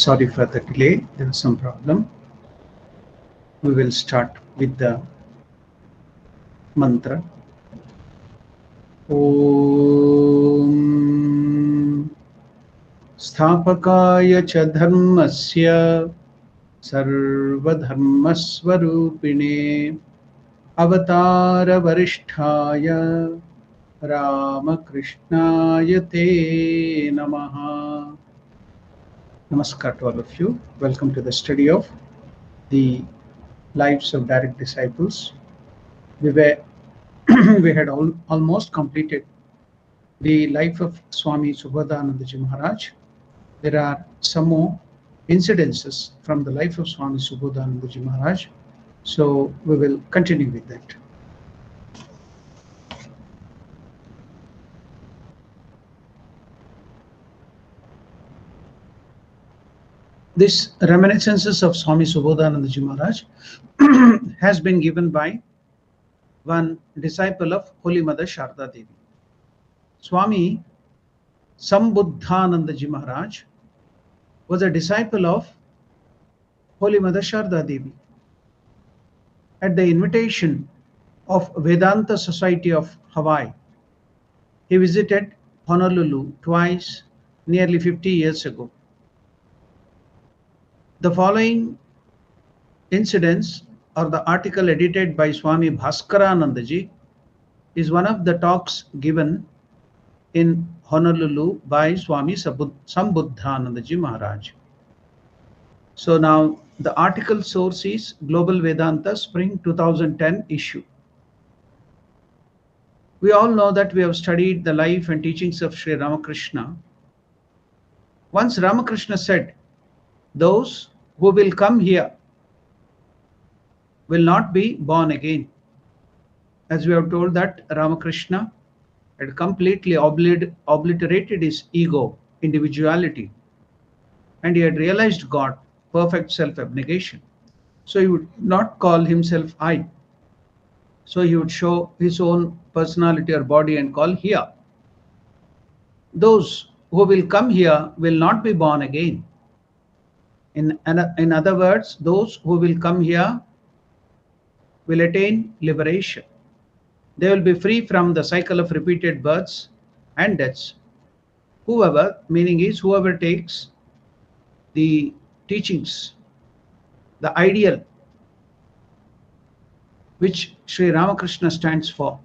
Sorry for the delay, there was some problem. We will start with the mantra. Om Sthapakaya cha dharmasya sarvadharmasvarupine avatara varisthaya Ramakrishnaya te namaha. Namaskar to all of you. Welcome to the study of the lives of direct disciples. We had almost completed the life of Swami Subodhananda Ji Maharaj. There are some more incidences from the life of Swami Subodhananda Ji Maharaj. So we will continue with that. This Reminiscences of Swami Subodhananda Ji Maharaj has been given by one disciple of Holy Mother Sharda Devi. Swami Subodhananda Ji Maharaj was a disciple of Holy Mother Sharda Devi. At the invitation of Vedanta Society of Hawaii, he visited Honolulu twice nearly 50 years ago. The following incidents or the article edited by Swami Bhaskarananda Ji is one of the talks given in Honolulu by Swami Subodhananda Ji Maharaj. So now the article source is Global Vedanta Spring 2010 issue. We all know that we have studied the life and teachings of Sri Ramakrishna. Once Ramakrishna said, those who will come here will not be born again. As we have told that Ramakrishna had completely obliterated his ego, individuality, and he had realized God, perfect self-abnegation. So he would not call himself I. So he would show his own personality or body and call here. Those who will come here will not be born again. In other words, those who will come here will attain liberation. They will be free from the cycle of repeated births and deaths. Whoever, meaning is whoever takes the teachings, the ideal which Sri Ramakrishna stands for.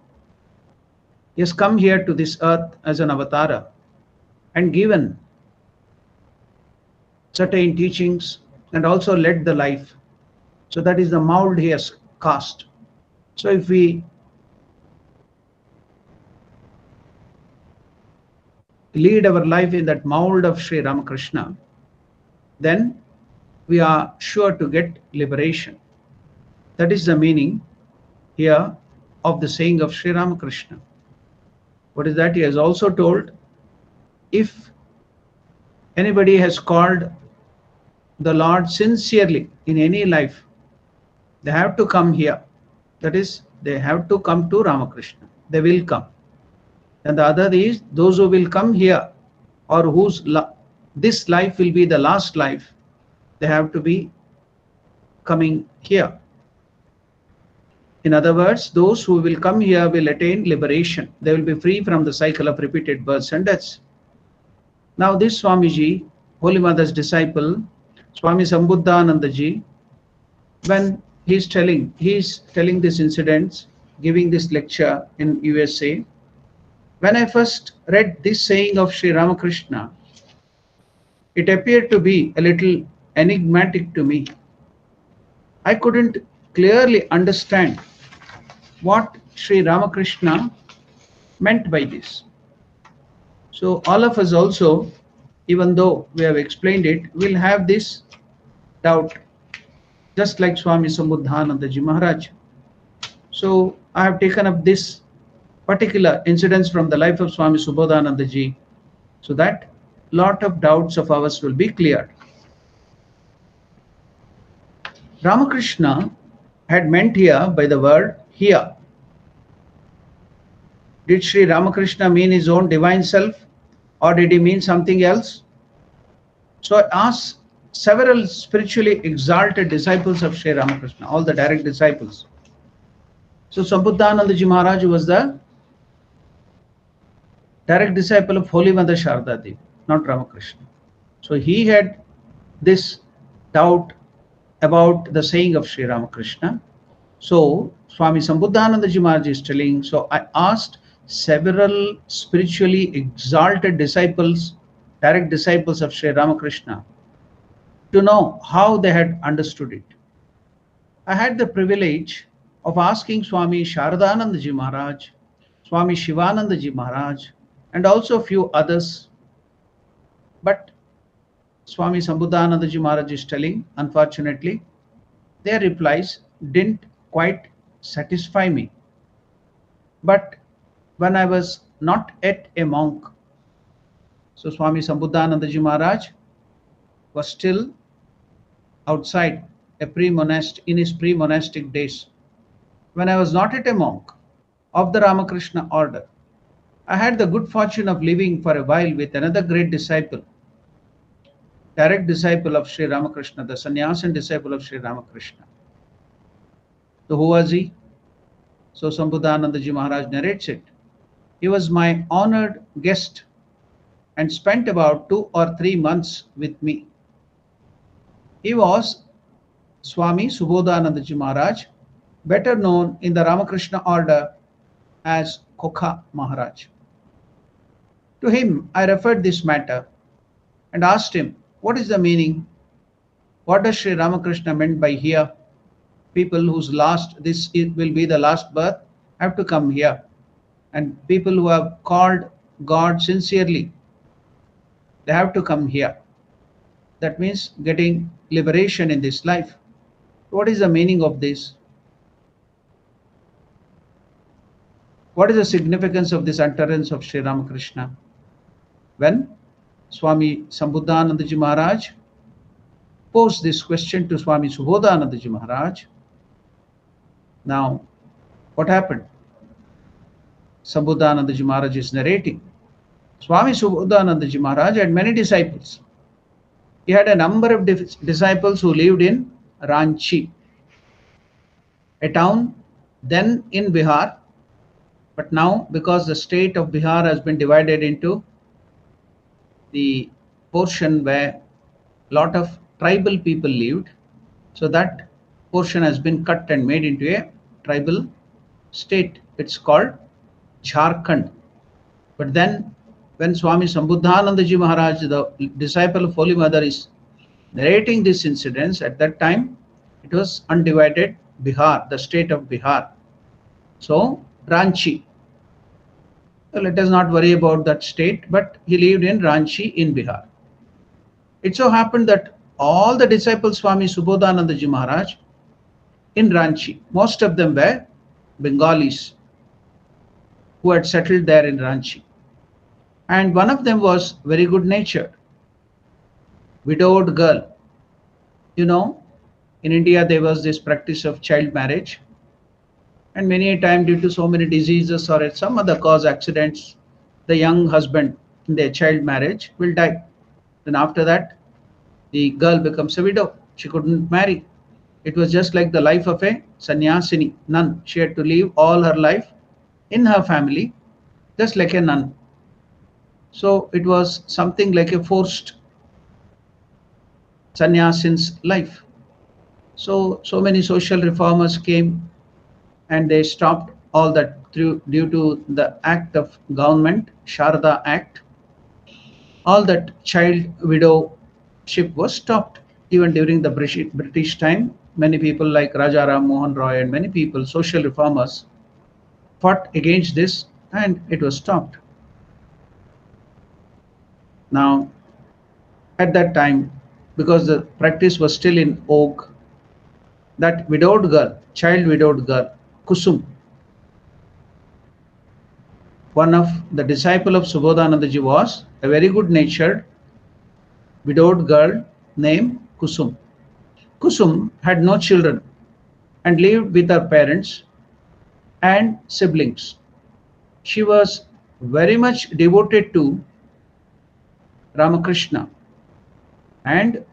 He has come here to this earth as an avatara and given certain teachings and also led the life. So that is the mold he has cast. So if we lead our life in that mold of Sri Ramakrishna, then we are sure to get liberation. That is the meaning here of the saying of Sri Ramakrishna. What is that? He has also told, if anybody has called the Lord sincerely in any life, they have to come here. That is, they have to come to Ramakrishna. They will come. And the other is, those who will come here or whose this life will be the last life, they have to be coming here. In other words, those who will come here will attain liberation. They will be free from the cycle of repeated births and deaths. Now this Swamiji, Holy Mother's disciple, Swami Subodhananda Ji, when he is telling this incident, giving this lecture in USA, when I first read this saying of Sri Ramakrishna, it appeared to be a little enigmatic to me. I couldn't clearly understand what Sri Ramakrishna meant by this. So all of us also, even though we have explained it, will have this doubt, just like Swami Subodhananda Ji Maharaj. So I have taken up this particular incidents from the life of Swami Subodhananda Ji, so that lot of doubts of ours will be cleared. Ramakrishna had meant here by the word here. Did Sri Ramakrishna mean his own divine self, or did he mean something else? So I ask several spiritually exalted disciples of Sri Ramakrishna, all the direct disciples. So Subodhananda Ji Maharaj was the direct disciple of Holy Mother Sharda Devi, not Ramakrishna. So he had this doubt about the saying of Sri Ramakrishna. So Swami Subodhananda Ji Maharaj is telling, so I asked several spiritually exalted disciples, direct disciples of Sri Ramakrishna, to know how they had understood it. I had the privilege of asking Swami Sharadananda Ji Maharaj, Swami Shivananda Ji Maharaj, and also a few others. But Swami Subodhananda Ji Maharaj is telling, unfortunately, their replies didn't quite satisfy me. But when I was not yet a monk, so Swami Subodhananda Ji Maharaj was still outside in his pre-monastic days. When I was not yet a monk of the Ramakrishna order, I had the good fortune of living for a while with another great disciple, direct disciple of Sri Ramakrishna, the sannyasin disciple of Sri Ramakrishna. So who was he? So Subodhananda Ji Maharaj narrates it. He was my honored guest and spent about 2 or 3 months with me. He was Swami Subodhananda Ji Maharaj, better known in the Ramakrishna order as Kokha Maharaj. To him, I referred this matter and asked him, what is the meaning? What does Sri Ramakrishna meant by here? People whose will be the last birth have to come here. And people who have called God sincerely, they have to come here. That means getting liberation in this life. What is the meaning of this? What is the significance of this utterance of Sri Ramakrishna? When Swami Subodhananda Ji Maharaj posed this question to Swami Subodhananda Ji Maharaj, now what happened? Subodhananda Ji Maharaj is narrating. Swami Subodhananda Ji Maharaj had many disciples. He had a number of disciples who lived in Ranchi, a town then in Bihar, but now because the state of Bihar has been divided into the portion where a lot of tribal people lived, so that portion has been cut and made into a tribal state. It's called Jharkhand. But then when Swami Subodhananda Ji Maharaj, the disciple of Holy Mother, is narrating this incident, at that time it was undivided Bihar, the state of Bihar. So Ranchi. So let us not worry about that state, but he lived in Ranchi in Bihar. It so happened that all the disciples Swami Subodhananda Ji Maharaj in Ranchi, most of them were Bengalis who had settled there in Ranchi. And one of them was very good natured, widowed girl. You know, in India there was this practice of child marriage, and many a time due to so many diseases or at some other cause, accidents, the young husband in their child marriage will die. Then after that, the girl becomes a widow. She couldn't marry. It was just like the life of a sannyasini, nun. She had to live all her life in her family, just like a nun. So it was something like a forced sannyasin's life. So many social reformers came and they stopped all that due to the act of government, Sharda Act. All that child widowship was stopped. Even during the British time, many people like Raja Ram Mohan Roy and many people, social reformers, fought against this and it was stopped. Now, at that time, because the practice was still in vogue, that widowed girl, child widowed girl, Kusum, one of the disciple of Subodhananda Ji, was a very good natured widowed girl named Kusum. Kusum had no children and lived with her parents and siblings. She was very much devoted to Ramakrishna, and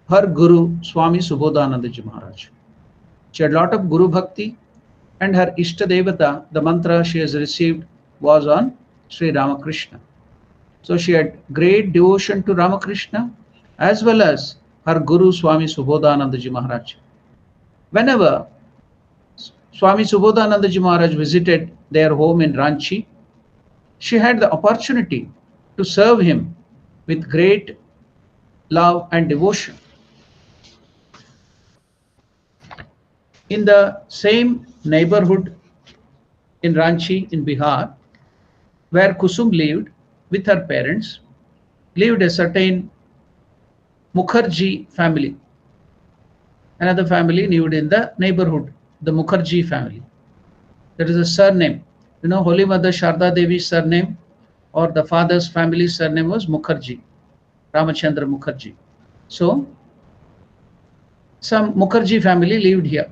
her Guru, Swami Subodhananda Ji Maharaj. She had a lot of Guru Bhakti, and her Ishta Devata, the mantra she has received, was on Sri Ramakrishna. So she had great devotion to Ramakrishna as well as her Guru Swami Subodhananda Ji Maharaj. Whenever Swami Subodhananda Ji Maharaj visited their home in Ranchi, she had the opportunity to serve him with great love and devotion. In the same neighborhood in Ranchi in Bihar, where Kusum lived with her parents, lived a certain Mukherjee family. Another family lived in the neighborhood, the Mukherjee family. There is a surname. You know, Holy Mother Sharda Devi's surname or the father's family surname was Mukherjee, Ramachandra Mukherjee. So, some Mukherjee family lived here.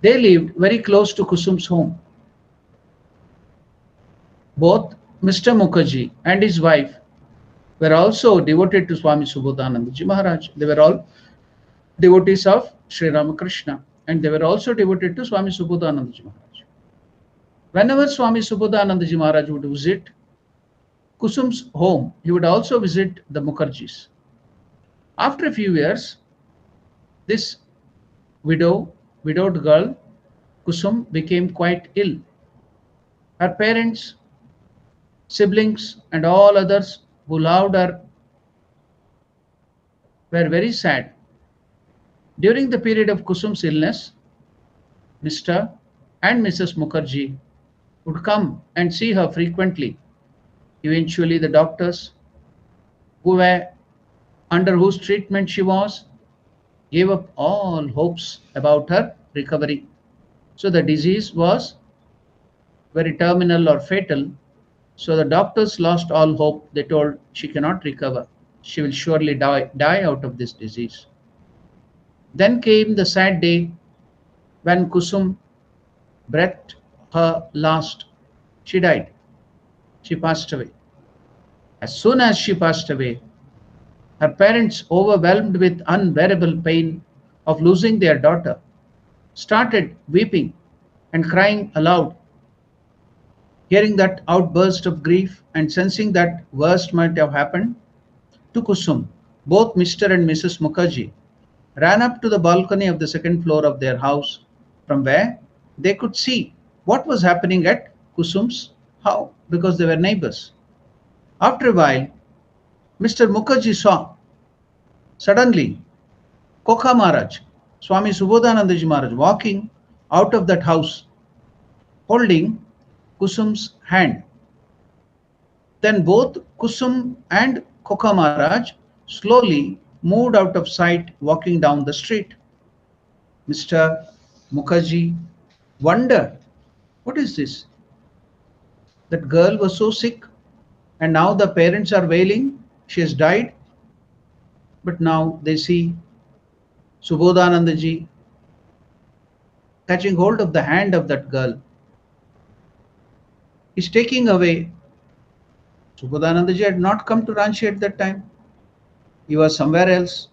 They lived very close to Kusum's home. Both Mr. Mukherjee and his wife were also devoted to Swami Subodhananda Ji Maharaj. They were all devotees of Sri Ramakrishna, and they were also devoted to Swami Subodhananda Ji Maharaj. Whenever Swami Subodhananda Ji Maharaj would visit Kusum's home, he would also visit the Mukherjees. After a few years, this widowed girl, Kusum, became quite ill. Her parents, siblings, and all others who loved her were very sad. During the period of Kusum's illness, Mr. and Mrs. Mukherjee would come and see her frequently. Eventually, the doctors under whose treatment she was gave up all hopes about her recovery. So the disease was very terminal or fatal. So the doctors lost all hope. They told she cannot recover. She will surely die out of this disease. Then came the sad day when Kusum breathed her last. She died. She passed away. As soon as she passed away, her parents, overwhelmed with unbearable pain of losing their daughter, started weeping and crying aloud. Hearing that outburst of grief and sensing that worst might have happened to Kusum, both Mr. and Mrs. Mukherjee ran up to the balcony of the second floor of their house, from where they could see what was happening at Kusum's house because they were neighbors. After a while, Mr. Mukherjee saw suddenly Kokha Maharaj, Swami Subodhananda Ji Maharaj, walking out of that house holding Kusum's hand. Then both Kusum and Kokha Maharaj slowly moved out of sight, walking down the street. Mr. Mukherjee wondered, what is this? That girl was so sick, and now the parents are wailing, she has died. But now they see Subodhananda Ji catching hold of the hand of that girl. He's taking away. Subodhananda Ji had not come to Ranchi at that time. He was somewhere else,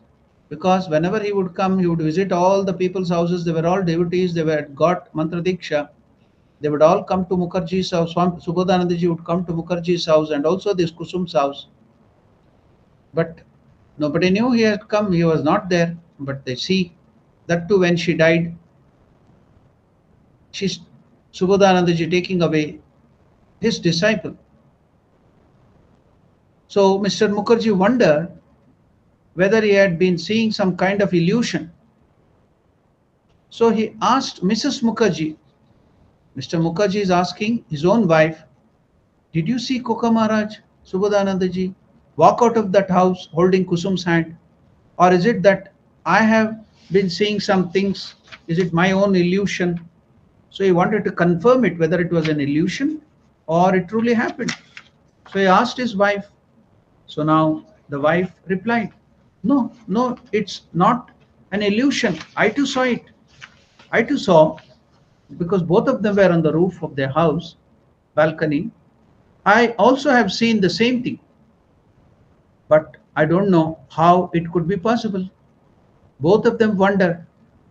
because whenever he would come, he would visit all the people's houses. They were all devotees. They were got mantra diksha. They would all come to Mukherjee's house. Swami Subodhananda Ji would come to Mukherjee's house and also this Kusum's house. But nobody knew he had come. He was not there. But they see that too when she died, she's Subodhananda Ji taking away his disciple. So Mr. Mukherjee wondered whether he had been seeing some kind of illusion. So he asked Mrs. Mukherjee. Mr. Mukherjee is asking his own wife, did you see Kokha Maharaj, Subodhananda Ji, walk out of that house holding Kusum's hand? Or is it that I have been seeing some things? Is it my own illusion? So he wanted to confirm it, whether it was an illusion or it truly happened. So he asked his wife. So now the wife replied, no, it's not an illusion. I too saw it. I too saw, because both of them were on the roof of their house, balcony. I also have seen the same thing. But I don't know how it could be possible. Both of them wonder,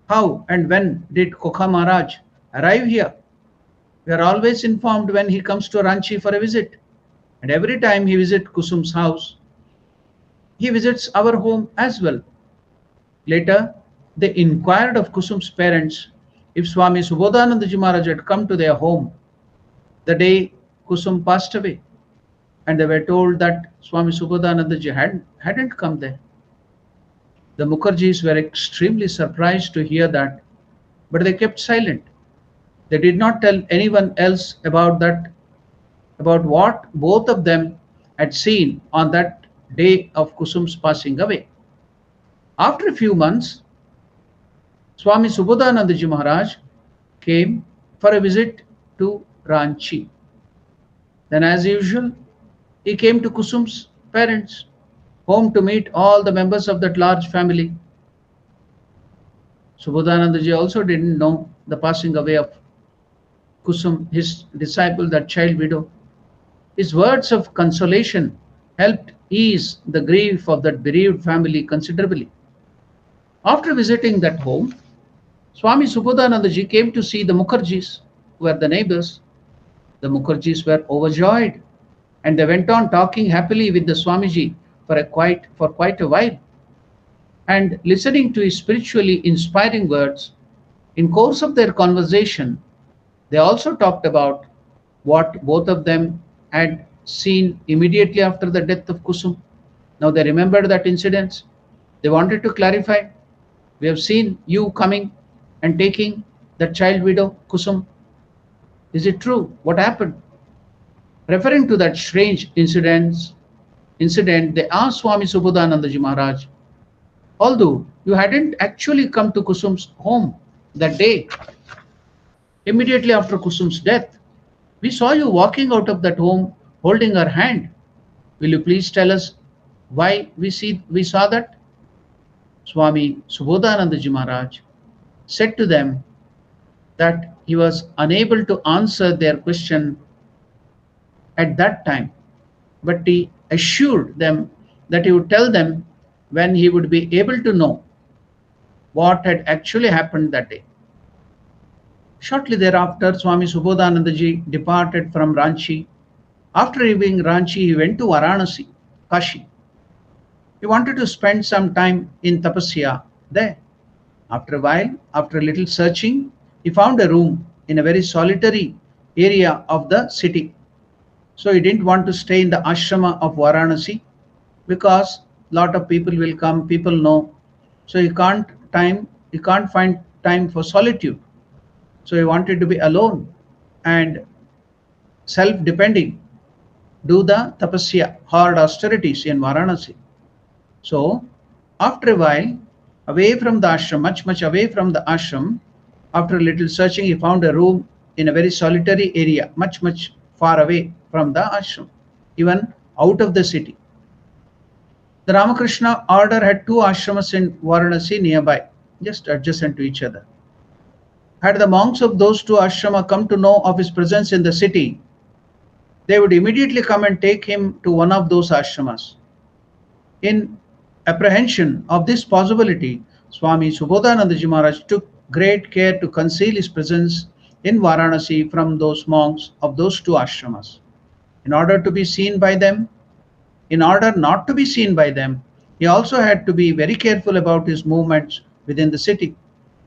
how and when did Kokha Maharaj arrive here? We are always informed when he comes to Ranchi for a visit. And every time he visits Kusum's house, he visits our home as well. Later, they inquired of Kusum's parents if Swami Subodhananda Maharaj had come to their home the day Kusum passed away. And they were told that Swami Subodhananda hadn't come there. The Mukherjees were extremely surprised to hear that, but they kept silent. They did not tell anyone else about that, about what both of them had seen on that day of Kusum's passing away. After a few months, Swami Subodhananda Maharaj came for a visit to Ranchi. Then, as usual, he came to Kusum's parents' home to meet all the members of that large family. Subodhanandaji also didn't know the passing away of Kusum, his disciple, that child widow. His words of consolation helped ease the grief of that bereaved family considerably. After visiting that home, Swami Subodhanandaji came to see the Mukherjees, who were the neighbors. The Mukherjees were overjoyed, and they went on talking happily with the Swamiji for quite a while. And listening to his spiritually inspiring words, in course of their conversation, they also talked about what both of them had seen immediately after the death of Kusum. Now they remembered that incident. They wanted to clarify. We have seen you coming and taking that child widow, Kusum. Is it true? What happened? Referring to that strange incident, they asked Swami Subodhananda Maharaj, although you hadn't actually come to Kusum's home that day, immediately after Kusum's death, we saw you walking out of that home holding her hand. Will you please tell us why we saw that? Swami Subodhananda Maharaj said to them that he was unable to answer their question at that time, but he assured them that he would tell them when he would be able to know what had actually happened that day. Shortly thereafter, Swami Subodhanandaji departed from Ranchi. After leaving Ranchi, he went to Varanasi, Kashi. He wanted to spend some time in tapasya there. After a while, after a little searching, he found a room in a very solitary area of the city. So he didn't want to stay in the ashrama of Varanasi because a lot of people will come, people know. So he can't find time for solitude. So he wanted to be alone and self-depending, do the tapasya, hard austerities in Varanasi. So after a while, away from the ashram, much away from the ashram, after a little searching, he found a room in a very solitary area, much far away from the ashram, even out of the city. The Ramakrishna order had two ashramas in Varanasi nearby, just adjacent to each other. Had the monks of those two ashrama come to know of his presence in the city, they would immediately come and take him to one of those ashramas. In apprehension of this possibility, Swami Subodhananda Maharaj took great care to conceal his presence in Varanasi from those monks of those two ashramas. In order not to be seen by them, he also had to be very careful about his movements within the city.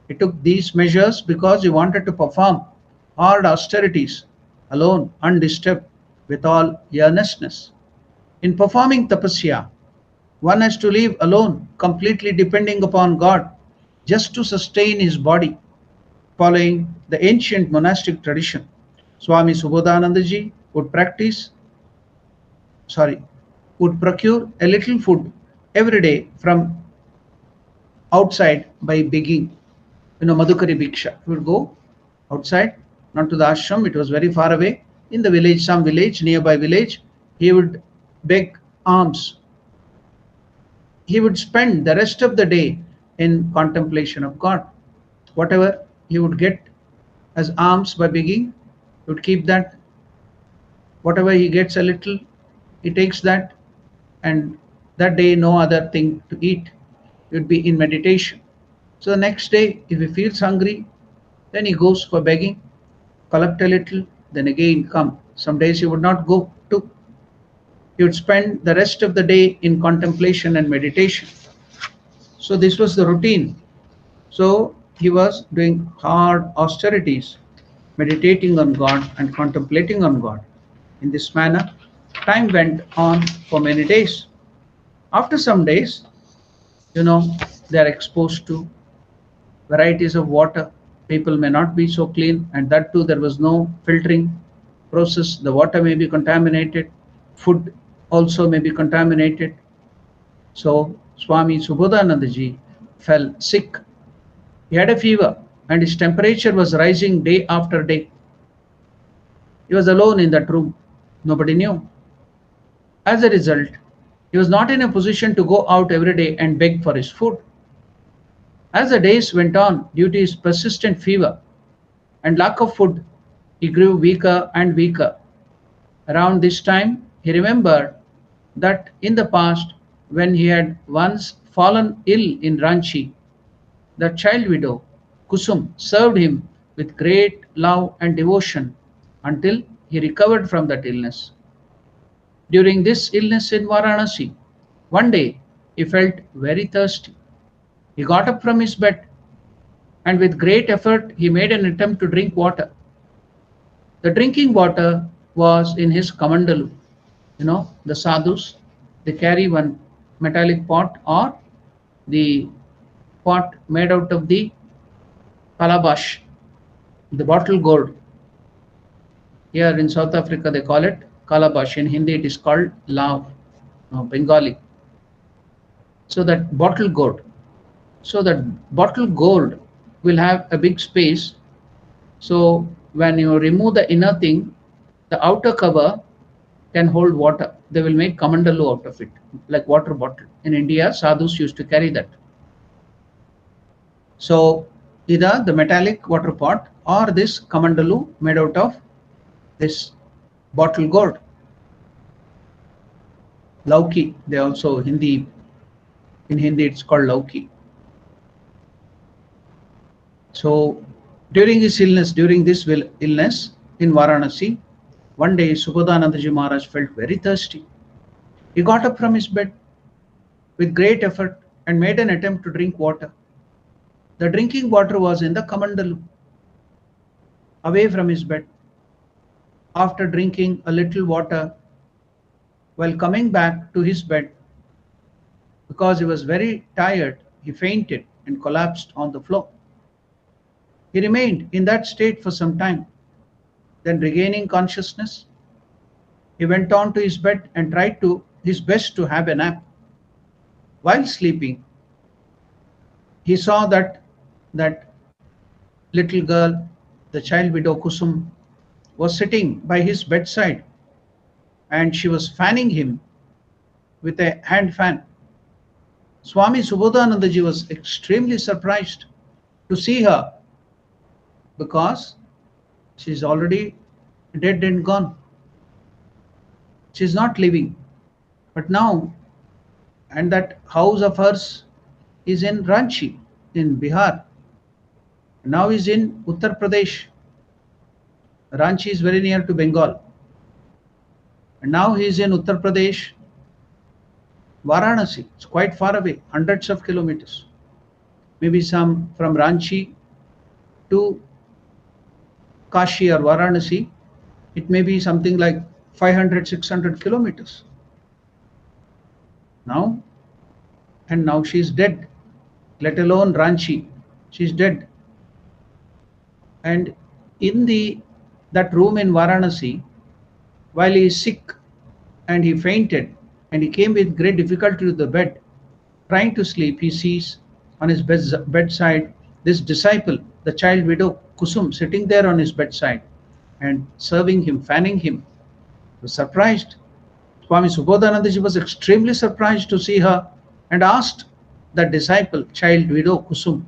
He took these measures because he wanted to perform hard austerities alone, undisturbed, with all earnestness. In performing tapasya, one has to live alone, completely depending upon God, just to sustain his body, following the ancient monastic tradition. Swami Subodhanandaji would procure a little food every day from outside by begging. Madhukari Bhiksha. He would go outside, not to the ashram, it was very far away. In the village, some village, nearby village, he would beg alms. He would spend the rest of the day in contemplation of God. Whatever he would get as alms by begging, he would keep that. Whatever he gets a little, he takes that, and that day no other thing to eat. He would be in meditation. So the next day, if he feels hungry, then he goes for begging, collect a little, then again come. Some days he would not go to. He would spend the rest of the day in contemplation and meditation. So this was the routine. So he was doing hard austerities, meditating on God and contemplating on God. In this manner, time went on for many days. After some days, you know, they are exposed to varieties of water. People may not be so clean, and that too, there was no filtering process. The water may be contaminated, food also may be contaminated. So Swami Subodhananda ji fell sick. He had a fever, and his temperature was rising day after day. He was alone in that room. Nobody knew. As a result, he was not in a position to go out every day and beg for his food. As the days went on, due to his persistent fever and lack of food, he grew weaker and weaker. Around this time, he remembered that in the past, when he had once fallen ill in Ranchi, the child widow, Kusum, served him with great love and devotion until he recovered from that illness. During this illness in Varanasi, one day he felt very thirsty. He got up from his bed and with great effort he made an attempt to drink water. The drinking water was in his kamandalu. The sadhus, they carry one metallic pot or the pot made out of the calabash, the bottle gourd. Here in South Africa they call it calabash. In Hindi it is called lav, Bengali. So that bottle gourd. So that bottle gourd will have a big space. So when you remove the inner thing, the outer cover can hold water. They will make kamandalu out of it, like water bottle. In India, sadhus used to carry that. So either the metallic water pot or this kamandalu made out of this bottle gourd. Lauki, they also in Hindi it's called lauki. So during this illness in Varanasi, one day Subodhananda ji Maharaj felt very thirsty. He got up from his bed with great effort and made an attempt to drink water. The drinking water was in the kamandalu, away from his bed. After drinking a little water, while coming back to his bed, because he was very tired, he fainted and collapsed on the floor. He remained in that state for some time. Then regaining consciousness, he went on to his bed and tried his best to have a nap. While sleeping, he saw that little girl, the child widow Kusum, was sitting by his bedside and she was fanning him with a hand fan. Swami Subodhananda ji was extremely surprised to see her because she's already dead and gone. She's not living. But now, and that house of hers is in Ranchi, in Bihar. Now is in Uttar Pradesh. Ranchi is very near to Bengal. And now he is in Uttar Pradesh, Varanasi. It's quite far away, hundreds of kilometers. Maybe some from Ranchi to Kashi or Varanasi, it may be something like 500, 600 kilometers. Now she is dead, let alone Ranchi. She is dead. And in that room in Varanasi, while he is sick and he fainted and he came with great difficulty to the bed, trying to sleep, he sees on his bedside this disciple, the child widow Kusum, sitting there on his bedside and serving him, fanning him. He was surprised. Swami Subodhananda ji was extremely surprised to see her and asked that disciple, child widow Kusum,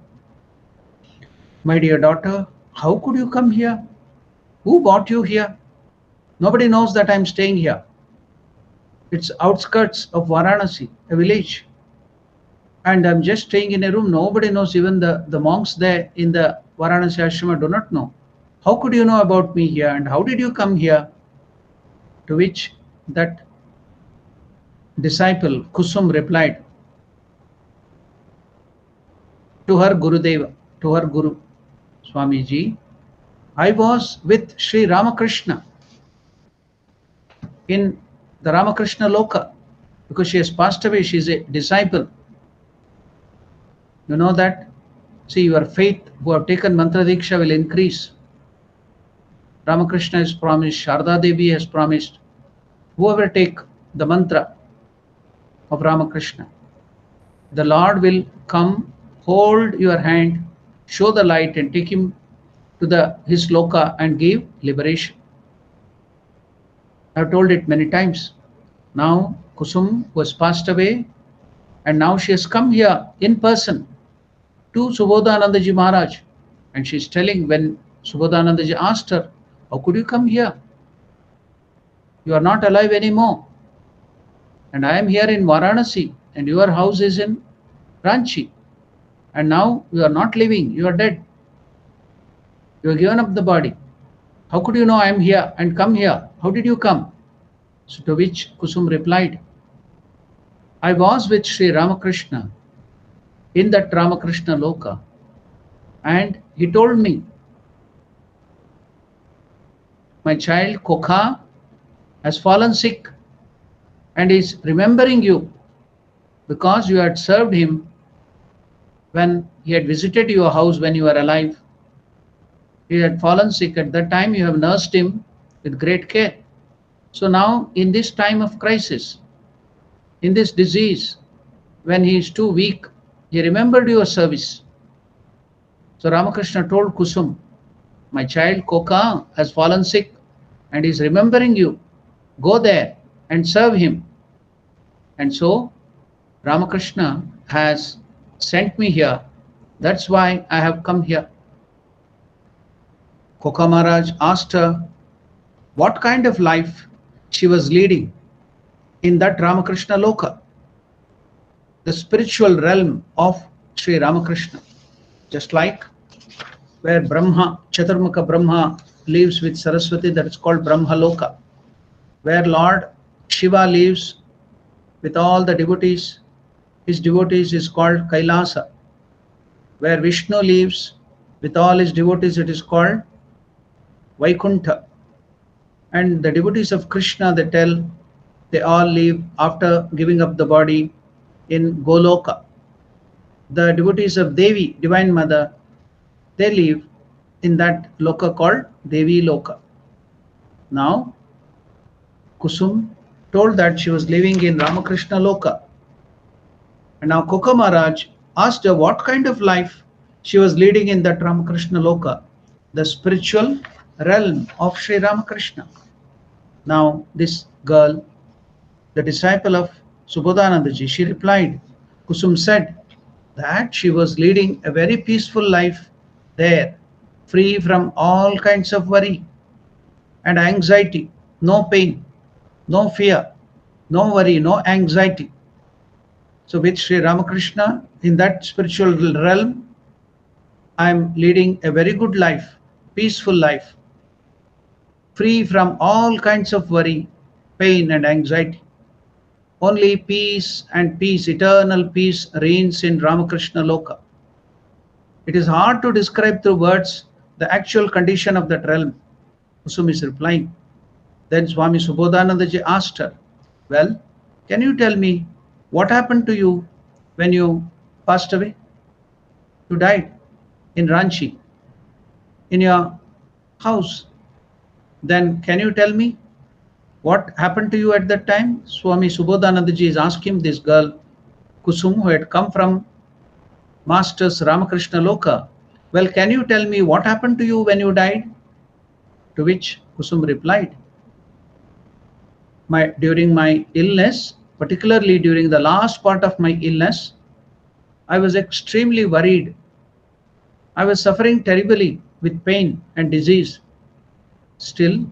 "My dear daughter, how could you come here? Who brought you here? Nobody knows that I'm staying here. It's outskirts of Varanasi, a village. and I'm just staying in a room. Nobody knows, even the monks there in the Varanasi ashrama do not know. How could you know about me here, and how did you come here? To which that disciple Kusum replied to her Gurudeva, to her Guru, Swamiji, I was with Sri Ramakrishna in the Ramakrishna Loka, because she has passed away. She is a disciple. You know that? See, your faith who have taken Mantra Diksha will increase. Ramakrishna has promised, Sharda Devi has promised, whoever take the mantra of Ramakrishna, the Lord will come, hold your hand, show the light, and take him to his loka and give liberation. I have told it many times. Now Kusum was passed away, and now she has come here in person to Subodhananda Ji Maharaj, and she is telling, when Subodhananda Ji asked her, how could you come here? You are not alive anymore, and I am here in Varanasi, and your house is in Ranchi, and now you are not living, you are dead. You have given up the body. How could you know I am here and come here? How did you come? So to which Kusum replied, I was with Sri Ramakrishna in that Ramakrishna Loka, and he told me, my child Kokha has fallen sick and is remembering you because you had served him when he had visited your house when you were alive. He had fallen sick. At that time you have nursed him with great care. So now in this time of crisis, in this disease, when he is too weak, he remembered your service. So Ramakrishna told Kusum, my child Kokha has fallen sick and is remembering you. Go there and serve him. And so Ramakrishna has sent me here. That's why I have come here. Kokha Maharaj asked her what kind of life she was leading in that Ramakrishna Loka, the spiritual realm of Sri Ramakrishna. Just like where Brahma, Chaturmukha Brahma lives with Saraswati, that is called Brahma Loka. Where Lord Shiva lives with all the devotees, his devotees is called Kailasa. Where Vishnu lives with all his devotees, it is called Vaikuntha. And the devotees of Krishna, they tell, they all live after giving up the body in Goloka. The devotees of Devi, Divine Mother, they live in that loka called Devi Loka. Now, Kusum told that she was living in Ramakrishna Loka. And now Kokha Maharaj asked her what kind of life she was leading in that Ramakrishna Loka, the spiritual realm of Sri Ramakrishna. Now this girl, the disciple of Subodhananda Ji, she replied, Kusum said that she was leading a very peaceful life there, free from all kinds of worry and anxiety, no pain, no fear, no worry, no anxiety. So with Sri Ramakrishna in that spiritual realm, I am leading a very good life, peaceful life, free from all kinds of worry, pain and anxiety. Only peace and peace, eternal peace reigns in Ramakrishna Loka. It is hard to describe through words the actual condition of that realm. Kusum is replying. Then Swami Subodhananda Ji asked her, well, can you tell me what happened to you when you passed away? You died in Ranchi, in your house. Then can you tell me what happened to you at that time? Swami Subodhananda Ji is asking this girl, Kusum, who had come from Master's Ramakrishna Loka, well, can you tell me what happened to you when you died? To which Kusum replied, during my illness, particularly during the last part of my illness, I was extremely worried. I was suffering terribly with pain and disease. Still,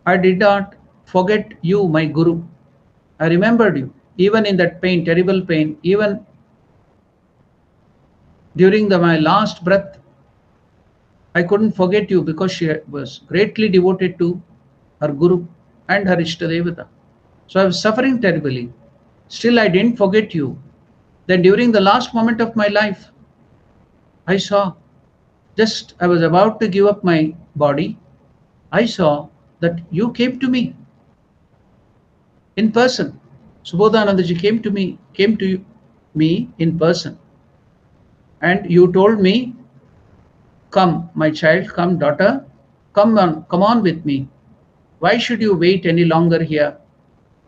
I did not forget you, my Guru. I remembered you, even in that pain, terrible pain, even During my last breath, I couldn't forget you because she was greatly devoted to her Guru and her Ishtadevata. So I was suffering terribly. Still, I didn't forget you. Then, during the last moment of my life, I saw, just I was about to give up my body, I saw that you came to me in person. Subodhanandaji came to me in person, and you told me, "Come, my child, come, daughter, come on with me. Why should you wait any longer here?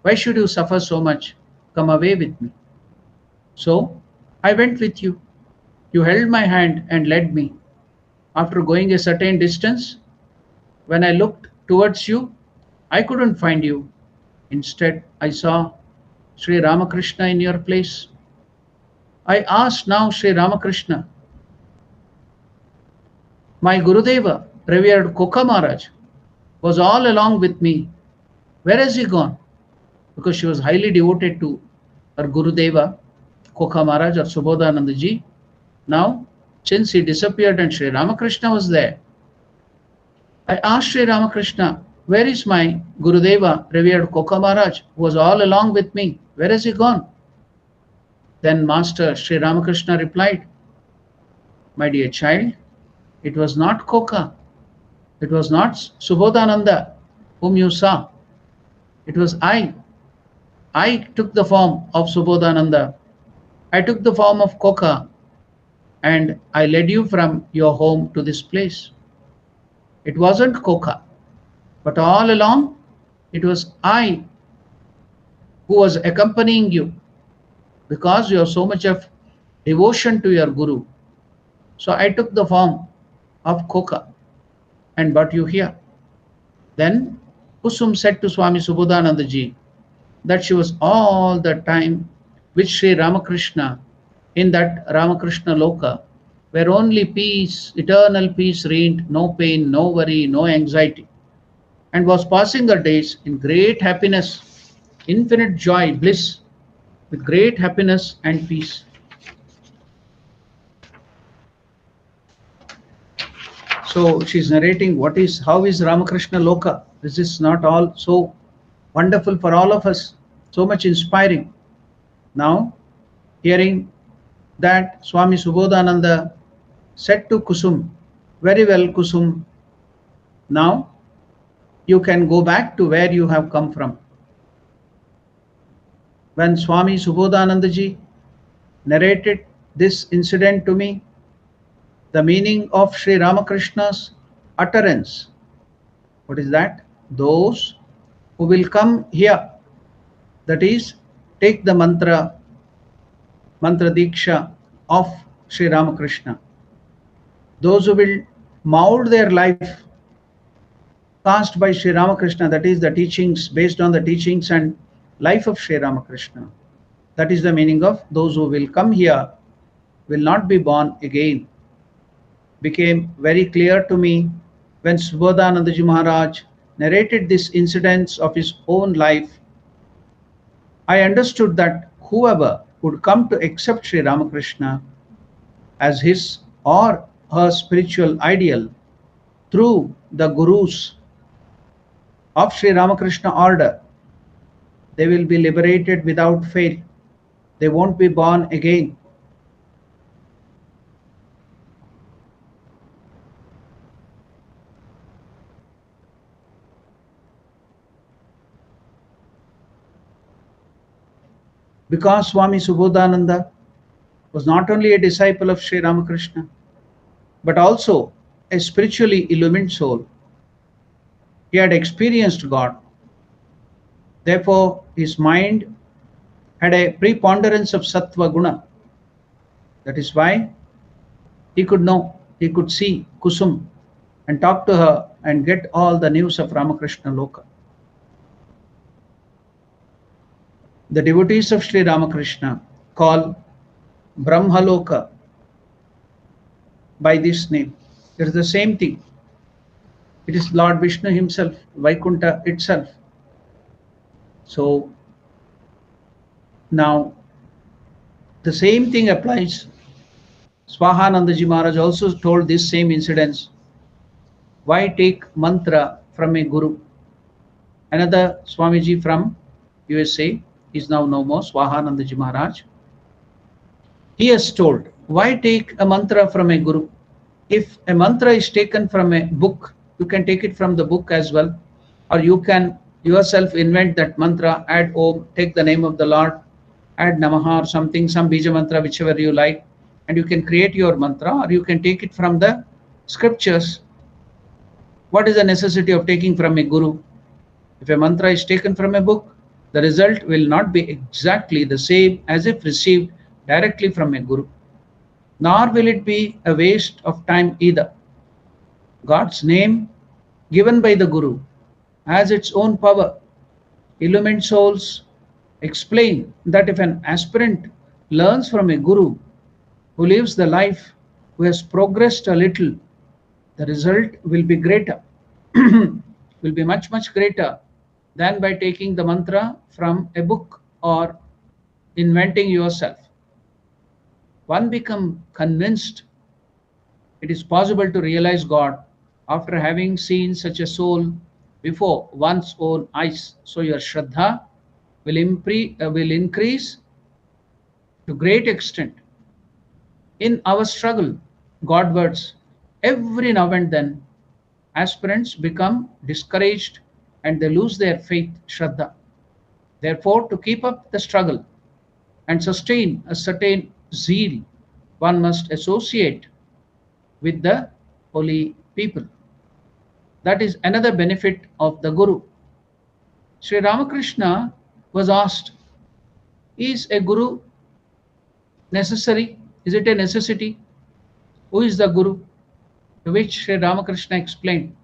Why should you suffer so much? Come away with me." So I went with you. You held my hand and led me. After going a certain distance, when I looked towards you, I couldn't find you. Instead, I saw Sri Ramakrishna in your place. I asked now Sri Ramakrishna, my Gurudeva, revered Koka Maharaj, was all along with me. Where has he gone? Because she was highly devoted to her Gurudeva, Koka Maharaj or Subodhananda ji. Now, since he disappeared and Sri Ramakrishna was there, I asked Sri Ramakrishna, where is my Gurudeva, revered Koka Maharaj, who was all along with me? Where has he gone? Then Master Sri Ramakrishna replied, my dear child, it was not Koka, it was not Subodhananda whom you saw. It was I. I took the form of Subodhananda. I took the form of Koka, and I led you from your home to this place. It wasn't Koka, but all along it was I who was accompanying you, because you have so much of devotion to your Guru. So I took the form of Koka and brought you here. Then Kusum said to Swami Subodhananda ji that she was all the time with Sri Ramakrishna in that Ramakrishna Loka, where only peace, eternal peace reigned, no pain, no worry, no anxiety, and was passing her days in great happiness, infinite joy, bliss, with great happiness and peace. So she's narrating how is Ramakrishna Loka. This is not all so wonderful for all of us, so much inspiring. Now, hearing that Swami Subodhananda said to Kusum, very well Kusum, now you can go back to where you have come from. When Swami Subodhananda ji narrated this incident to me, the meaning of Sri Ramakrishna's utterance, what is that? Those who will come here, that is, take the mantra Diksha of Sri Ramakrishna. Those who will mold their life cast by Sri Ramakrishna, that is the teachings, based on the teachings and life of Sri Ramakrishna. That is the meaning of those who will come here will not be born again. Became very clear to me when Subodhanandaji Maharaj narrated these incidents of his own life. I understood that whoever would come to accept Sri Ramakrishna as his or her spiritual ideal through the gurus of Sri Ramakrishna order, they will be liberated without fail. They won't be born again. Because Swami Subodhananda was not only a disciple of Sri Ramakrishna, but also a spiritually illumined soul. He had experienced God. Therefore, his mind had a preponderance of sattva guna. That is why he could know, he could see Kusum and talk to her and get all the news of Ramakrishna Loka. The devotees of Sri Ramakrishna call Brahmaloka by this name. It is the same thing. It is Lord Vishnu himself, Vaikuntha itself. So now the same thing applies Swahanandaji Maharaj also told this same incidents. Why take mantra from a guru? Another Swamiji from USA is now no more, Swahanandaji Maharaj. He has told, why take a mantra from a guru? If a mantra is taken from a book, you can take it from the book as well, or you can yourself invent that mantra, add Om, take the name of the Lord, add Namaha or something, some Bija mantra, whichever you like, and you can create your mantra, or you can take it from the scriptures. What is the necessity of taking from a guru? If a mantra is taken from a book, the result will not be exactly the same as if received directly from a guru. Nor will it be a waste of time either. God's name given by the Guru has its own power. Illumined souls explain that if an aspirant learns from a Guru who lives the life, who has progressed a little, the result will be greater, will be much, much greater than by taking the mantra from a book or inventing yourself. One becomes convinced it is possible to realize God after having seen such a soul before one's own eyes. So your Shraddha will increase to great extent. In our struggle Godwards, every now and then aspirants become discouraged and they lose their faith, Shraddha. Therefore, to keep up the struggle and sustain a certain zeal, one must associate with the holy people. That is another benefit of the Guru. Sri Ramakrishna was asked, is a Guru necessary? Is it a necessity? Who is the Guru? To which Sri Ramakrishna explained,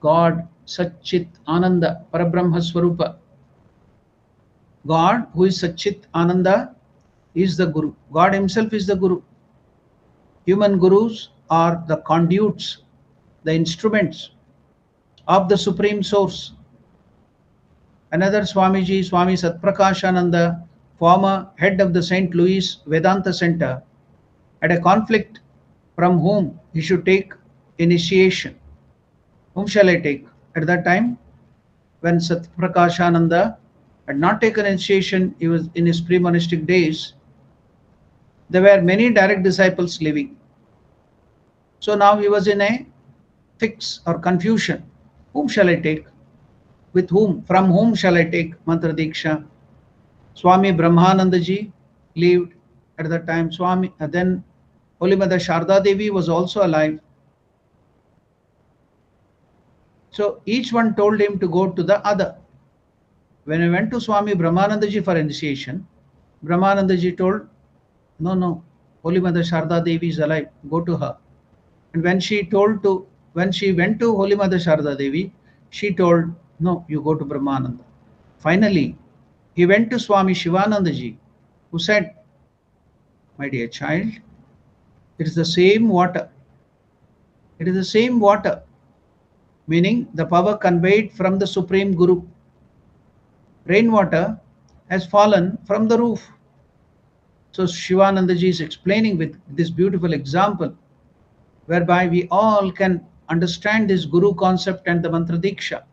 God Satchit Ananda Parabrahma Swarupa. God, who is Satchit Ananda, is the Guru. God himself is the Guru. Human gurus are the conduits, the instruments of the Supreme Source. Another Swamiji, Swami Satprakashananda, former head of the St. Louis Vedanta Center, had a conflict from whom he should take initiation. Whom shall I take? At that time, when Satprakashananda had not taken initiation, he was in his pre-monastic days, there were many direct disciples living. So now he was in a fix or confusion. Whom shall I take? With whom? From whom shall I take Mantra Diksha? Swami Brahmanandaji lived at that time. Then Holy Mother Sharda Devi was also alive. So each one told him to go to the other. When I went to Swami Brahmanandaji for initiation, Brahmanandaji told, no, Holy Mother Sharda Devi is alive, go to her. And when she went to Holy Mother Sharda Devi, she told, no, you go to Brahmananda. Finally, he went to Swami Shivanandaji, who said, my dear child, it is the same water. It is the same water, meaning the power conveyed from the Supreme Guru. Rainwater has fallen from the roof. So Shivanandaji is explaining with this beautiful example, whereby we all can understand this Guru concept and the Mantra Diksha.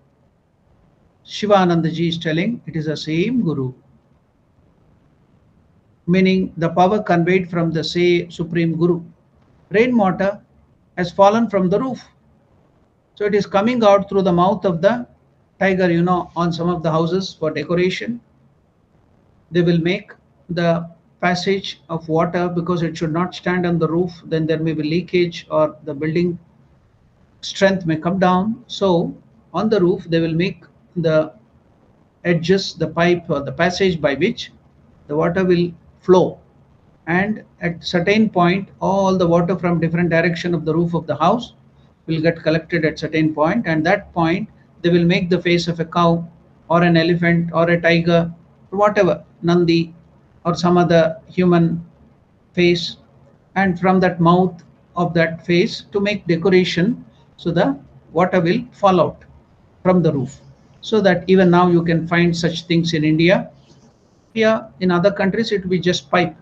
Shivanandaji is telling it is the same Guru, meaning the power conveyed from the Supreme Guru. Rainwater has fallen from the roof. So it is coming out through the mouth of the tiger, on some of the houses for decoration. They will make the passage of water because it should not stand on the roof. Then there may be leakage or the building strength may come down. So on the roof, they will make the edges, the pipe or the passage by which the water will flow. And at certain point, all the water from different direction of the roof of the house will get collected at certain point, and that point they will make the face of a cow or an elephant or a tiger or whatever, Nandi or some other human face, and from that mouth of that face to make decoration, so the water will fall out from the roof. So that even now you can find such things in India. Here in other countries it will be just pipe.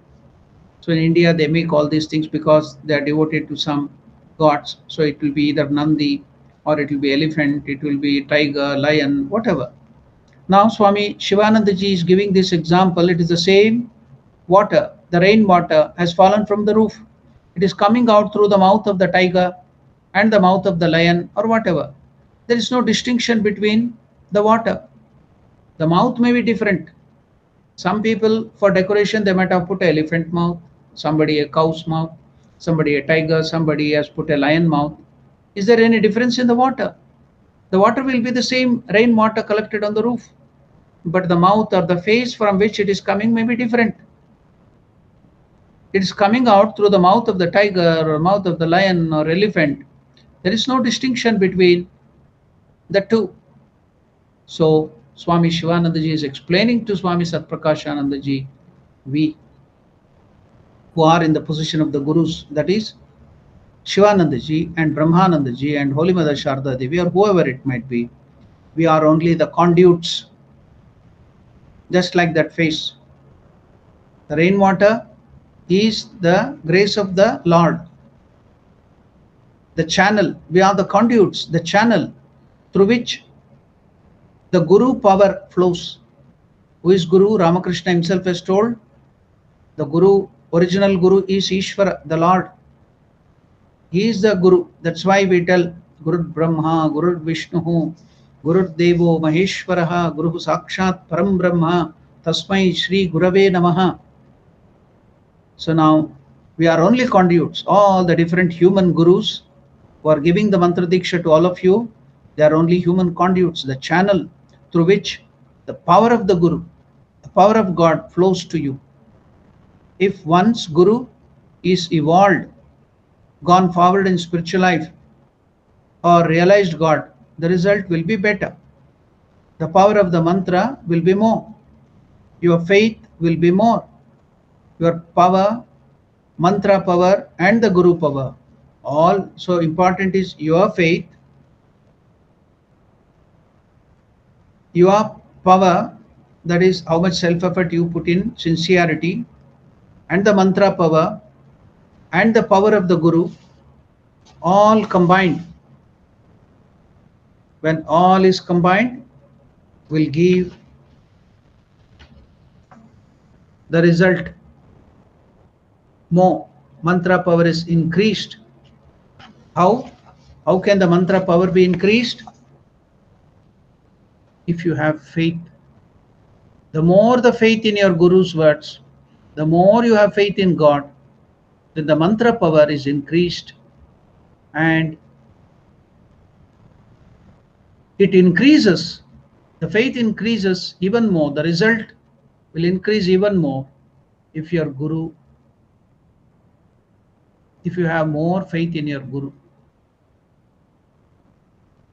So in India, they make all these things because they are devoted to some gods. So it will be either Nandi, or it will be elephant, it will be tiger, lion, whatever. Now Swami Shivananda ji is giving this example. It is the same water, the rain water has fallen from the roof. It is coming out through the mouth of the tiger and the mouth of the lion or whatever. There is no distinction between the water. The mouth may be different. Some people, for decoration, they might have put an elephant mouth, somebody a cow's mouth, somebody a tiger, somebody has put a lion mouth. Is there any difference in the water? The water will be the same rain water collected on the roof, but the mouth or the face from which it is coming may be different. It is coming out through the mouth of the tiger or mouth of the lion or elephant. There is no distinction between the two. So Swami Shivananda ji is explaining to Swami Satprakashananda ji, we who are in the position of the Gurus, that is Shivananda ji and Brahmananda ji and Holy Mother Sharda Devi or whoever it might be, we are only the conduits, just like that face. The rainwater is the grace of the Lord. The channel, we are the conduits, the channel through which the Guru power flows. Who is Guru? Ramakrishna himself has told, the Guru, original Guru is Ishvara, the Lord. He is the Guru. That's why we tell Guru Brahma, Guru Vishnu, Guru Devo Maheshwaraha, Guru Sakshat Param Brahma, Tasmai Shri Gurave Namaha. So now we are only conduits. All the different human gurus who are giving the mantra diksha to all of you, they are only human conduits, the channel through which the power of the Guru, the power of God flows to you. If one's Guru is evolved, gone forward in spiritual life, or realized God, the result will be better. The power of the mantra will be more. Your faith will be more. Your power, mantra power and the Guru power. All so important is your faith, your power, that is how much self-effort you put in, sincerity, and the mantra power and the power of the Guru, all combined. When all is combined, will give the result more. Mantra power is increased. How? How can the mantra power be increased? If you have faith. The more the faith in your Guru's words, the more you have faith in God, then the mantra power is increased and it increases. The faith increases even more. The result will increase even more if your Guru, if you have more faith in your Guru.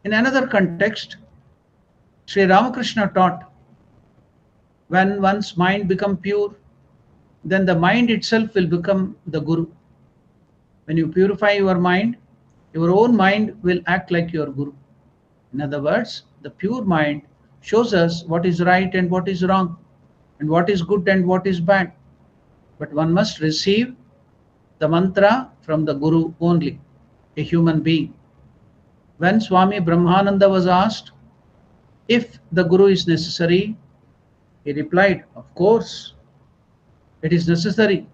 In another context, Sri Ramakrishna taught, when one's mind becomes pure, then the mind itself will become the Guru. When you purify your mind, your own mind will act like your Guru. In other words, the pure mind shows us what is right and what is wrong, and what is good and what is bad. But one must receive the mantra from the Guru only, a human being. When Swami Brahmananda was asked if the Guru is necessary, he replied, of course, it is necessary.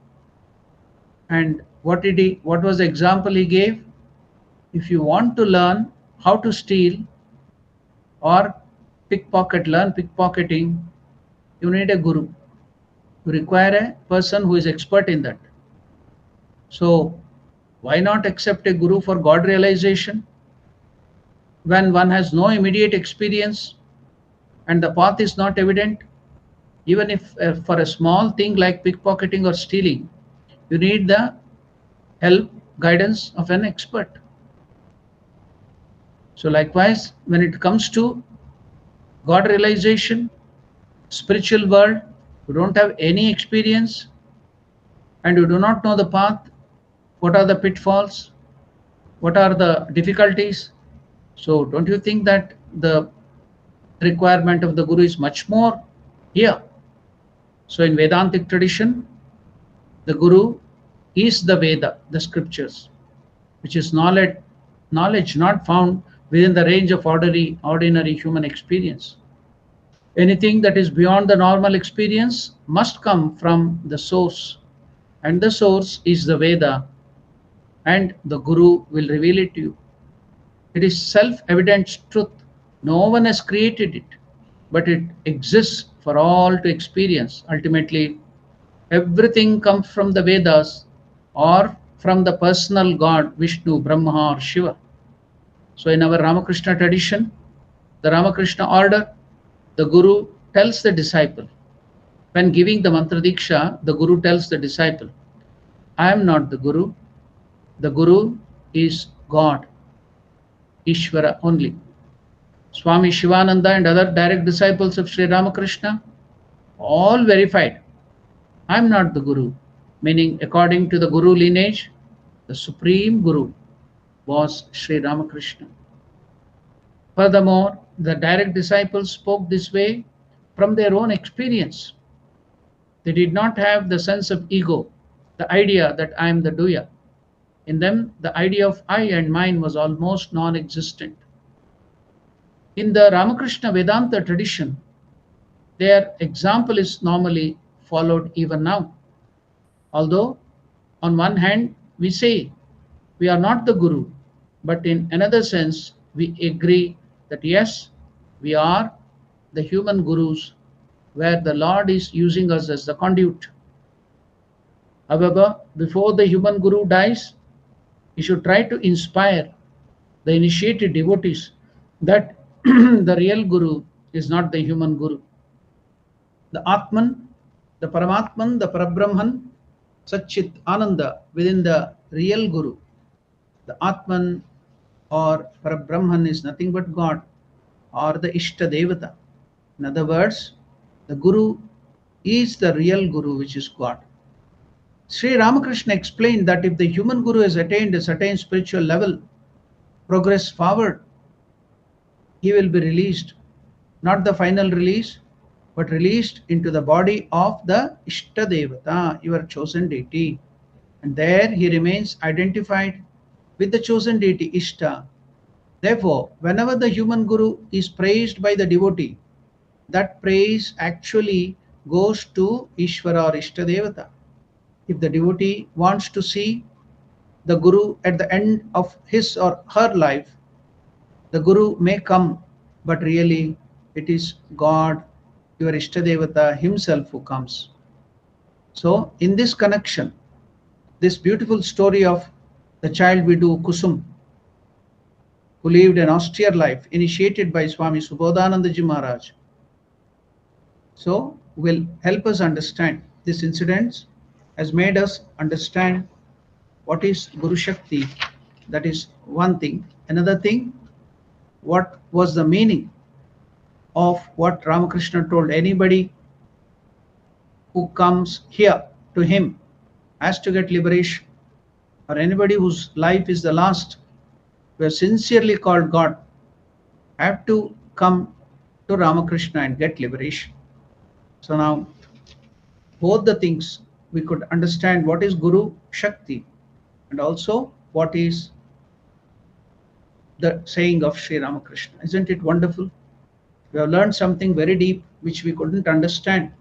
And what was the example he gave? If you want to learn how to steal or learn pickpocketing, you need a Guru. You require a person who is expert in that. So why not accept a Guru for God realization? When one has no immediate experience and the path is not evident, even if for a small thing like pickpocketing or stealing, you need the help, guidance of an expert. So likewise, when it comes to God realization, spiritual world, you don't have any experience and you do not know the path, what are the pitfalls, what are the difficulties. So don't you think that the requirement of the Guru is much more here? So in Vedantic tradition, the Guru is the Veda, the scriptures, which is knowledge not found within the range of ordinary human experience. Anything that is beyond the normal experience must come from the source, and the source is the Veda, and the Guru will reveal it to you. It is self evident truth. No one has created it, but it exists for all to experience. Ultimately, everything comes from the Vedas or from the personal God, Vishnu, Brahma, or Shiva. So, in our Ramakrishna tradition, the Ramakrishna order, the Guru tells the disciple, when giving the mantra diksha, the Guru tells the disciple, I am not the Guru is God, Ishvara only. Swami Shivananda and other direct disciples of Sri Ramakrishna all verified, I am not the Guru, meaning according to the Guru lineage, the supreme Guru was Sri Ramakrishna. Furthermore, the direct disciples spoke this way from their own experience. They did not have the sense of ego, the idea that I am the doer. In them, the idea of I and mine was almost non existent. In the Ramakrishna Vedanta tradition, their example is normally followed even now. Although, on one hand, we say we are not the Guru, but in another sense, we agree that yes, we are the human Gurus, where the Lord is using us as the conduit. However, before the human Guru dies, he should try to inspire the initiated devotees that the real Guru is not the human Guru. The Atman, the Paramatman, the Parabrahman, Satchit Ananda within the real Guru. The Atman or Parabrahman is nothing but God or the Ishta Devata. In other words, the Guru is the real Guru, which is God. Sri Ramakrishna explained that if the human Guru has attained a certain spiritual level, progress forward, he will be released. Not the final release, but released into the body of the Ishta Devata, your chosen deity. And there he remains identified with the chosen deity Ishta. Therefore, whenever the human Guru is praised by the devotee, that praise actually goes to Ishvara or Ishta Devata. If the devotee wants to see the Guru at the end of his or her life, the Guru may come, but really it is God, your Ishtadevata himself who comes. So, in this connection, this beautiful story of the child widow Kusum, who lived an austere life, initiated by Swami Subodhananda Ji Maharaj, so will help us understand this incident has made us understand what is Guru Shakti. That is one thing. Another thing, what was the meaning of what Ramakrishna told anybody who comes here to him has to get liberation, or anybody whose life is the last, who has sincerely called God, have to come to Ramakrishna and get liberation. So now, both the things we could understand what is Guru Shakti and also what is the saying of Sri Ramakrishna. Isn't it wonderful? We have learned something very deep which we couldn't understand.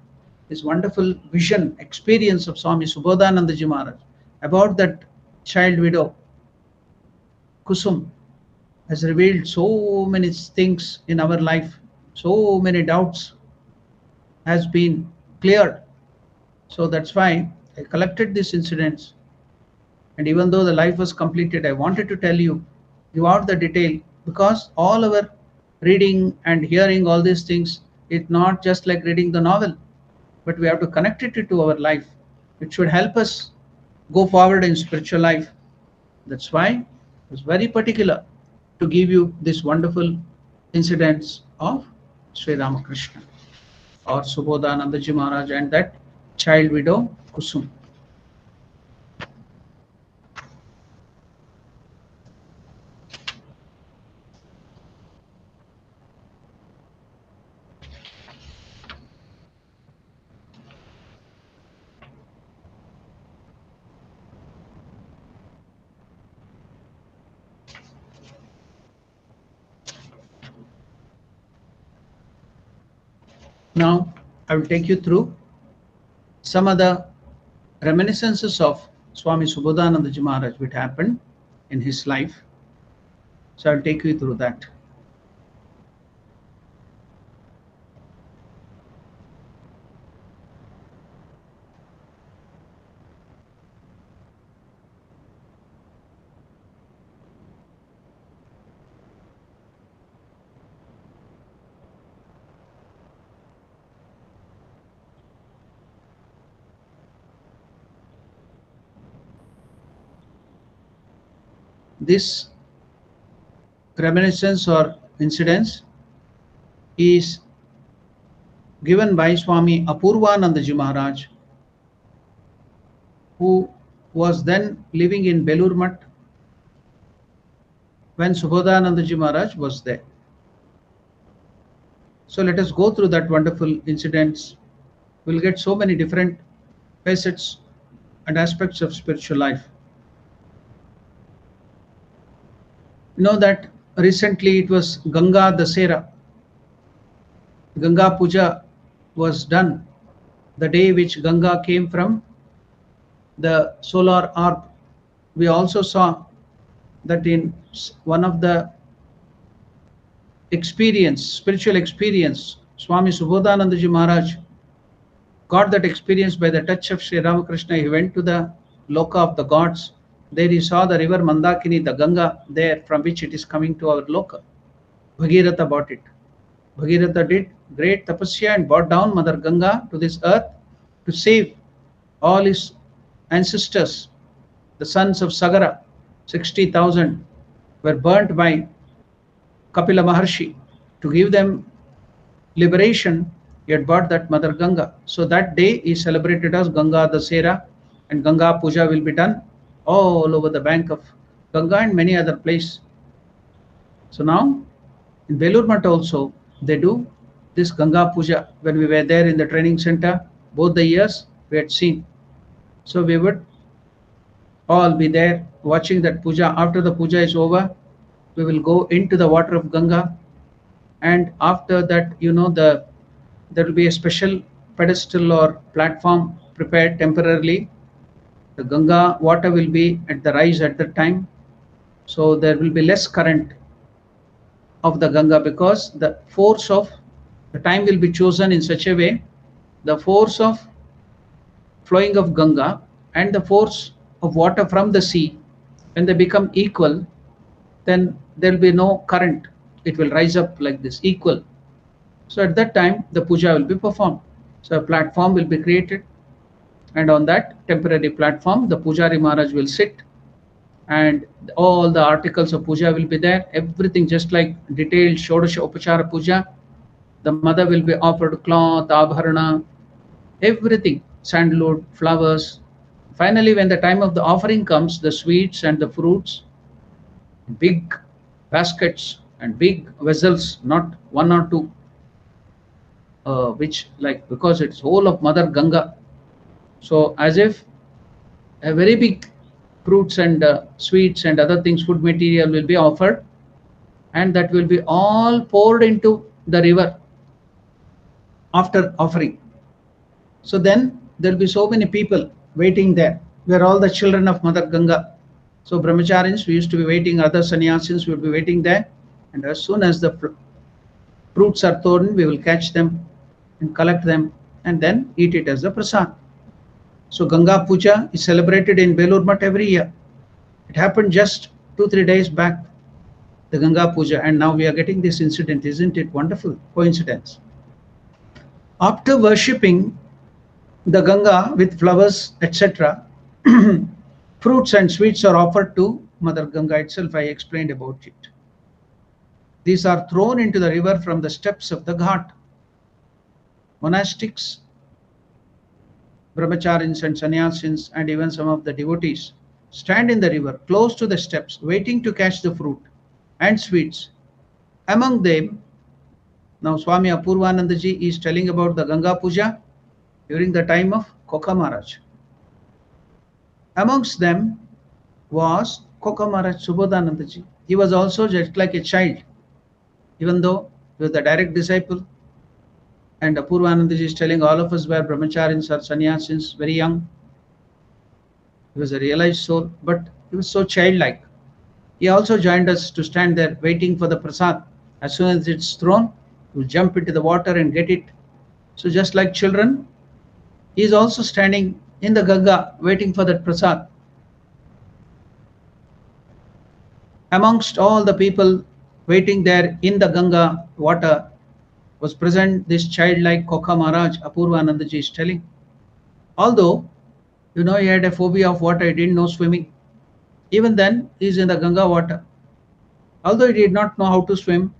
This wonderful vision, experience of Swami Subodhananda Ji Maharaj about that child widow, Kusum, has revealed so many things in our life. So many doubts has been cleared. So that's why I collected these incidents. And even though the life was completed, I wanted to tell you, give out the detail, because all our reading and hearing all these things, it's not just like reading the novel, but we have to connect it to our life. It should help us go forward in spiritual life. That's why I was very particular to give you this wonderful incidents of Sri Ramakrishna or Subodhananda Ji Maharaj and that child widow Kusum. Now, I will take you through some other reminiscences of Swami Subodhananda Maharaj which happened in his life. So I'll take you through that. This reminiscence or incidents is given by Swami Apurvanandaji Maharaj, who was then living in Belur Mutt when Subodhanandaji Maharaj was there. So let us go through that wonderful incidents. We'll get so many different facets and aspects of spiritual life. You know that recently it was Ganga Dasera. Ganga Puja was done the day which Ganga came from the solar orb. We also saw that in one of the spiritual experience, Swami Subodhanandaji Maharaj got that experience by the touch of Sri Ramakrishna. He went to the loka of the gods. There he saw the river Mandakini, the Ganga there from which it is coming to our loka. Bhagirath bought it. Bhagirath did great tapasya and brought down Mother Ganga to this earth to save all his ancestors. The sons of Sagara, 60,000, were burnt by Kapila Maharshi. To give them liberation, he had brought that Mother Ganga. So that day is celebrated as Ganga Dasera, and Ganga Puja will be done all over the bank of Ganga and many other places. So now in Belur Mutt also they do this Ganga Puja. When we were there in the training center, both the years we had seen. So we would all be there watching that puja. After the puja is over, we will go into the water of Ganga, and after that, there will be a special pedestal or platform prepared temporarily. The Ganga water will be at the rise at that time, so there will be less current of the Ganga, because the force of the time will be chosen in such a way, the force of flowing of Ganga and the force of water from the sea, when they become equal, then there will be no current. It will rise up like this, equal. So at that time, the puja will be performed. So a platform will be created, and on that temporary platform, the Pujari Maharaj will sit, and all the articles of puja will be there. Everything just like detailed Shodasha Upachara puja. The mother will be offered cloth, abharana, everything, sandalwood, flowers. Finally, when the time of the offering comes, the sweets and the fruits, big baskets and big vessels, not one or two, because it's whole of Mother Ganga. So as if a very big fruits and sweets and other things, food material will be offered, and that will be all poured into the river after offering. So then there will be so many people waiting there. We are all the children of Mother Ganga. So brahmacharis, we used to be waiting, other sannyasins would be waiting there, and as soon as the fruits are thrown, we will catch them and collect them and then eat it as a prasad. So Ganga Puja is celebrated in Belur Mutt every year. It happened just 2-3 days back, the Ganga Puja, and now we are getting this incident. Isn't it wonderful coincidence? After worshipping the Ganga with flowers, etc., fruits and sweets are offered to Mother Ganga itself. I explained about it. These are thrown into the river from the steps of the ghat. Monastics, brahmacharins and sannyasins, and even some of the devotees stand in the river close to the steps, waiting to catch the fruit and sweets. Among them, now Swami Apurvanandaji is telling about the Ganga Puja during the time of Koka Maharaj. Amongst them was Koka Maharaj Subodhanandaji. He was also just like a child, even though he was the direct disciple. And Apurvanandaji is telling all of us were brahmacharis or sannyasis, very young. He was a realized soul, but he was so childlike. He also joined us to stand there waiting for the prasad. As soon as it's thrown, he will jump into the water and get it. So just like children, he is also standing in the Ganga waiting for that prasad. Amongst all the people waiting there in the Ganga water was present this childlike Kokha Maharaj, Apurvanandaji is telling. Although, he had a phobia of water, he didn't know swimming. Even then, he is in the Ganga water. Although he did not know how to swim,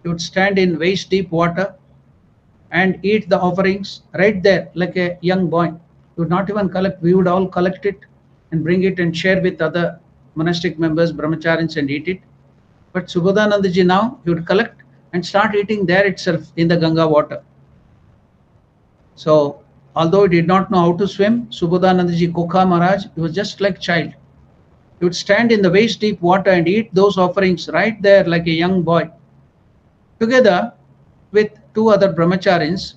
he would stand in waist deep water and eat the offerings right there like a young boy. He would not even collect, we would all collect it and bring it and share with other monastic members, brahmacharis, and eat it. But Subodhanandaji now, he would collect and start eating there itself in the Ganga water. So, although he did not know how to swim, Subodhanandaji Kokha Maharaj, he was just like child. He would stand in the waist deep water and eat those offerings right there like a young boy. Together with two other brahmacharis,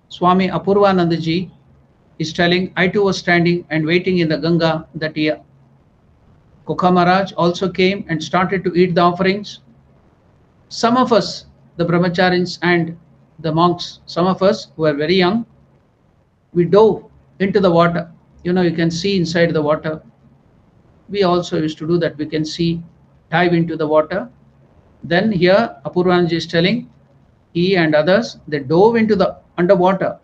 Swami Apurvanandaji is telling, I too was standing and waiting in the Ganga that year. Kokha Maharaj also came and started to eat the offerings. Some of us, the brahmacharis and the monks, some of us who are very young, we dove into the water. You can see inside the water. We also used to do that. We can see, dive into the water. Then here Apurvanandaji is telling, he and others, they dove into the underwater,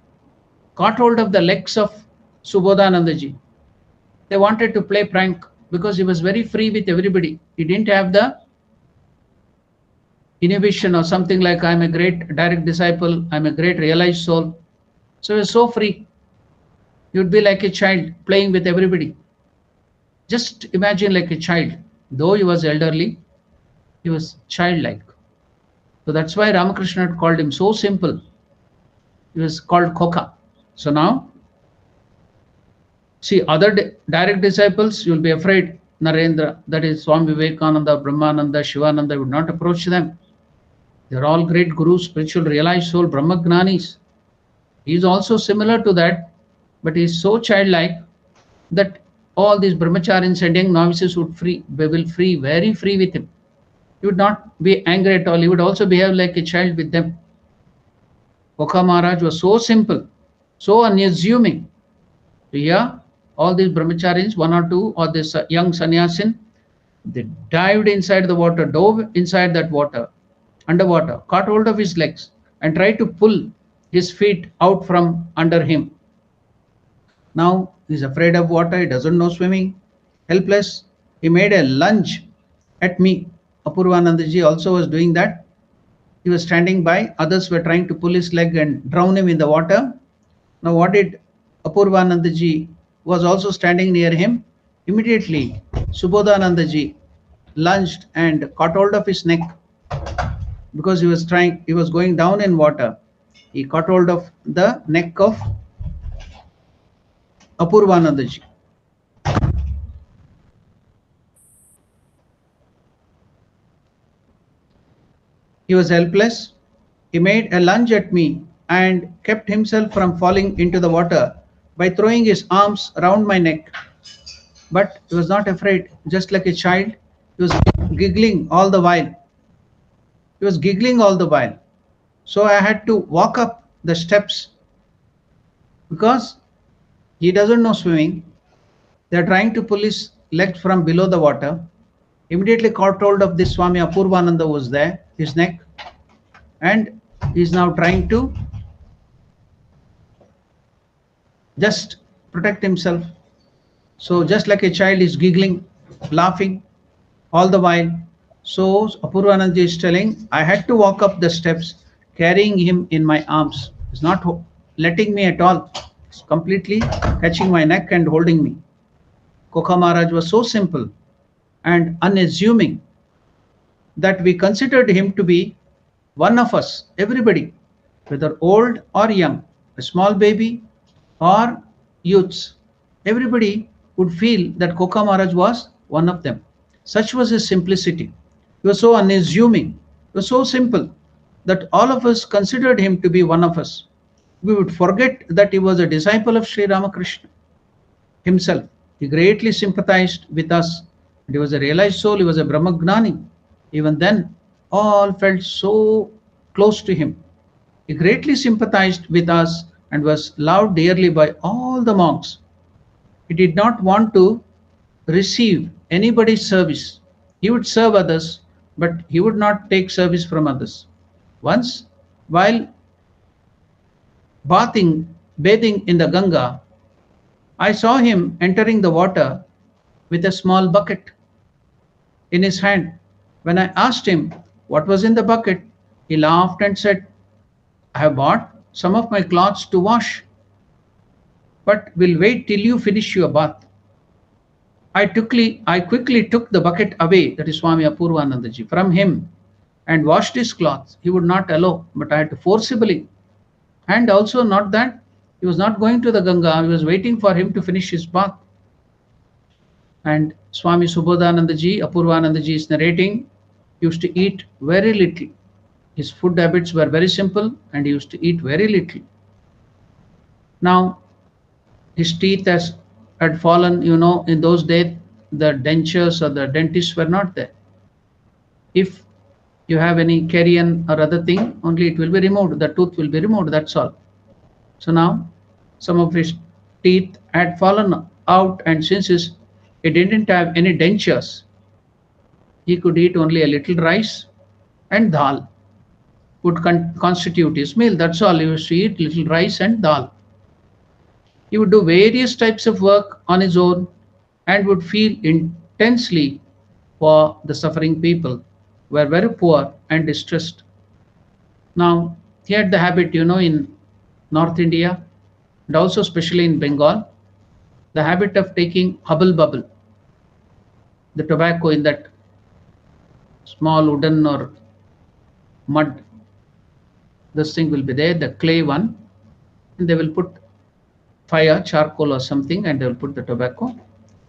caught hold of the legs of Subodhanandaji. They wanted to play prank because he was very free with everybody. He didn't have the inhibition or something like, I'm a great direct disciple, I'm a great realized soul. So he was so free. He would be like a child playing with everybody. Just imagine like a child. Though he was elderly, he was childlike. So that's why Ramakrishna had called him so simple. He was called Kokha. So now, see, other direct disciples, you'll be afraid, Narendra, that is Swami Vivekananda, Brahmananda, Shivananda, would not approach them. They're all great gurus, spiritual realized soul, Brahmagnanis. He is also similar to that, but he is so childlike that all these brahmacharis and young novices would very free with him. He would not be angry at all. He would also behave like a child with them. Kokha Maharaj was so simple, so unassuming. So here, all these brahmacharis, one or two, or this young sannyasin, they dived inside the water, dove inside that water, underwater, caught hold of his legs and tried to pull his feet out from under him. Now he's afraid of water, he doesn't know swimming, helpless. He made a lunge at me. Apurvanandaji also was doing that. He was standing by, others were trying to pull his leg and drown him in the water. Now what did Apurvanandaji was also standing near him? Immediately Subodhanandaji lunged and caught hold of his neck because he was going down in water. He caught hold of the neck of Apurvanandaji. He was helpless. He made a lunge at me and kept himself from falling into the water by throwing his arms around my neck. But he was not afraid, just like a child. He was giggling all the while. He was giggling all the while. So I had to walk up the steps because he doesn't know swimming. They are trying to pull his legs from below the water. Immediately caught hold of this Swami Apurvananda was there, his neck, and he is now trying to just protect himself. So just like a child is giggling, laughing all the while. So Apurvananda is telling, I had to walk up the steps carrying him in my arms. He's not letting me at all. He's completely catching my neck and holding me. Kokha Maharaj was so simple and unassuming that we considered him to be one of us, everybody, whether old or young, a small baby or youths. Everybody would feel that Kokha Maharaj was one of them. Such was his simplicity. He was so unassuming, he was so simple that all of us considered him to be one of us. we would forget that he was a disciple of Sri Ramakrishna himself. He greatly sympathized with us. He was a realized soul, he was a Brahmagnani. Even then, all felt so close to him. He greatly sympathized with us and was loved dearly by all the monks. He did not want to receive anybody's service. He would serve others, but he would not take service from others. Once, while bathing in the Ganga, I saw him entering the water with a small bucket in his hand. When I asked him what was in the bucket, he laughed and said, I have bought some of my clothes to wash, but will wait till you finish your bath. I quickly took the bucket away, that is Swami Apurvanandaji, from him and washed his clothes. He would not allow, but I had to forcibly. And also, not that he was not going to the Ganga, I was waiting for him to finish his bath. And Swami Subodhanandaji, Apurvanandaji is narrating, used to eat very little. His food habits were very simple and he used to eat very little. Now, his teeth had fallen, in those days, the dentures or the dentists were not there. If you have any carrion or other thing, only it will be removed, the tooth will be removed, that's all. So now, some of his teeth had fallen out, and since he didn't have any dentures, he could eat only a little rice and dal would constitute his meal. That's all. He used to eat little rice and dal. He would do various types of work on his own and would feel intensely for the suffering people who were very poor and distressed. Now, he had the habit, in North India and also especially in Bengal, the habit of taking hubble bubble, the tobacco in that small wooden or mud. This thing will be there, the clay one, and they will put fire, charcoal or something, and they will put the tobacco,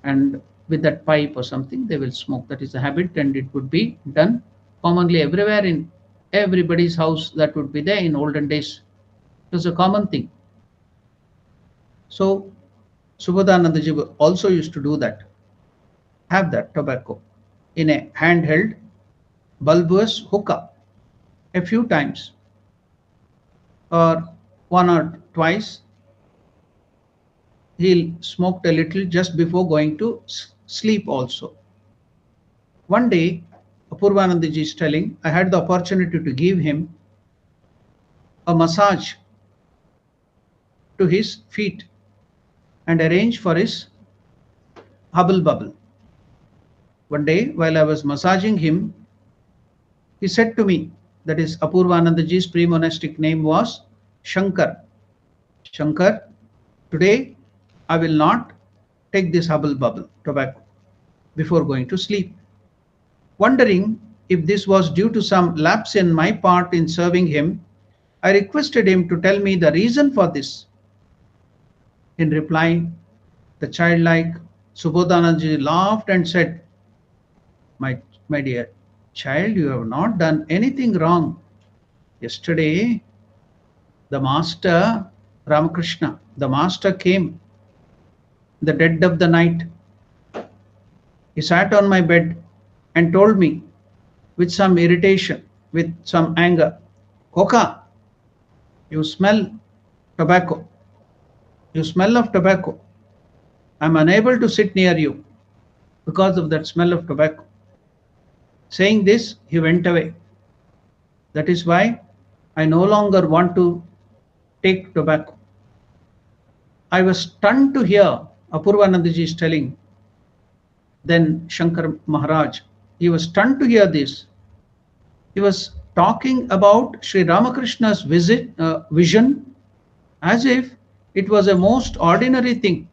and with that pipe or something they will smoke. That is the habit, and it would be done commonly everywhere in everybody's house. That would be there in olden days. It was a common thing. So Subodhanandaji also used to do that, have that tobacco in a handheld bulbous hookah a few times, or one or twice. He smoked a little just before going to sleep also. One day, Apurvanandaji is telling, I had the opportunity to give him a massage to his feet and arrange for his hubble bubble. One day, while I was massaging him, he said to me, that is Apurvanandaji's pre-monastic name was Shankar. Shankar, today I will not take this hubble bubble tobacco before going to sleep. Wondering if this was due to some lapse in my part in serving him, I requested him to tell me the reason for this. In reply, the childlike Subodhanandaji laughed and said, my dear child, you have not done anything wrong. Yesterday, the master, Ramakrishna, the master came the dead of the night. He sat on my bed and told me with some irritation, with some anger, Koka, you smell tobacco. You smell of tobacco. I'm unable to sit near you because of that smell of tobacco. Saying this, he went away. That is why I no longer want to take tobacco. I was stunned to hear Apurvanandaji is telling, then Shankar Maharaj, he was stunned to hear this. He was talking about Sri Ramakrishna's vision as if it was a most ordinary thing.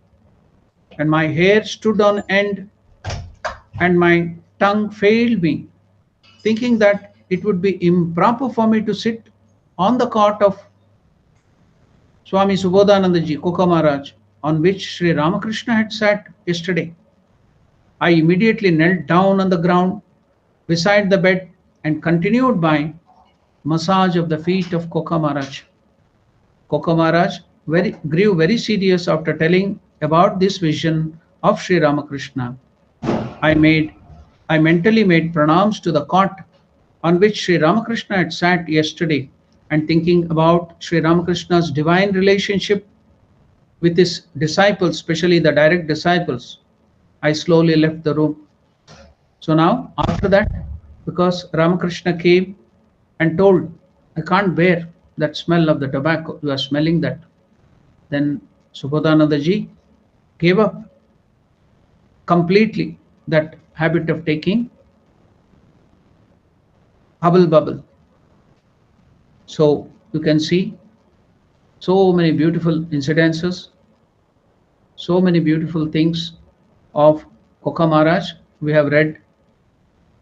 And my hair stood on end and my tongue failed me, thinking that it would be improper for me to sit on the cot of Swami Subodhanandaji, Koka Maharaj, on which Sri Ramakrishna had sat yesterday. I immediately knelt down on the ground beside the bed and continued my massage of the feet of Koka Maharaj. Koko Maharaj grew very serious after telling about this vision of Sri Ramakrishna. I made I mentally made pranams to the cot on which Sri Ramakrishna had sat yesterday, and thinking about Sri Ramakrishna's divine relationship with his disciples, especially the direct disciples, I slowly left the room. So now, after that, because Ramakrishna came and told, I can't bear that smell of the tobacco, you are smelling that. Then Subodhananda ji gave up completely that habit of taking hubble bubble. So you can see so many beautiful incidences, so many beautiful things of Koka Maharaj. We have read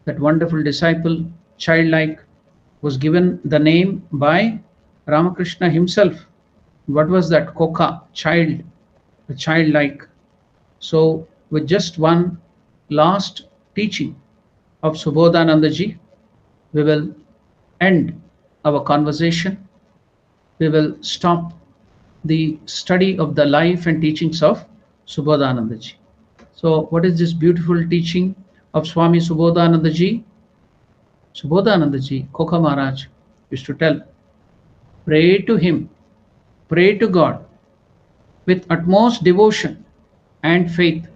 that wonderful disciple, childlike, was given the name by Ramakrishna himself. What was that? Koka, child, the childlike. So with just one last teaching of Subodhananda ji, we will end our conversation. We will stop the study of the life and teachings of Subodhananda ji. So what is this beautiful teaching of Swami Subodhananda ji? Subodhananda ji, Koka Maharaj used to tell, pray to him, pray to God with utmost devotion and faith.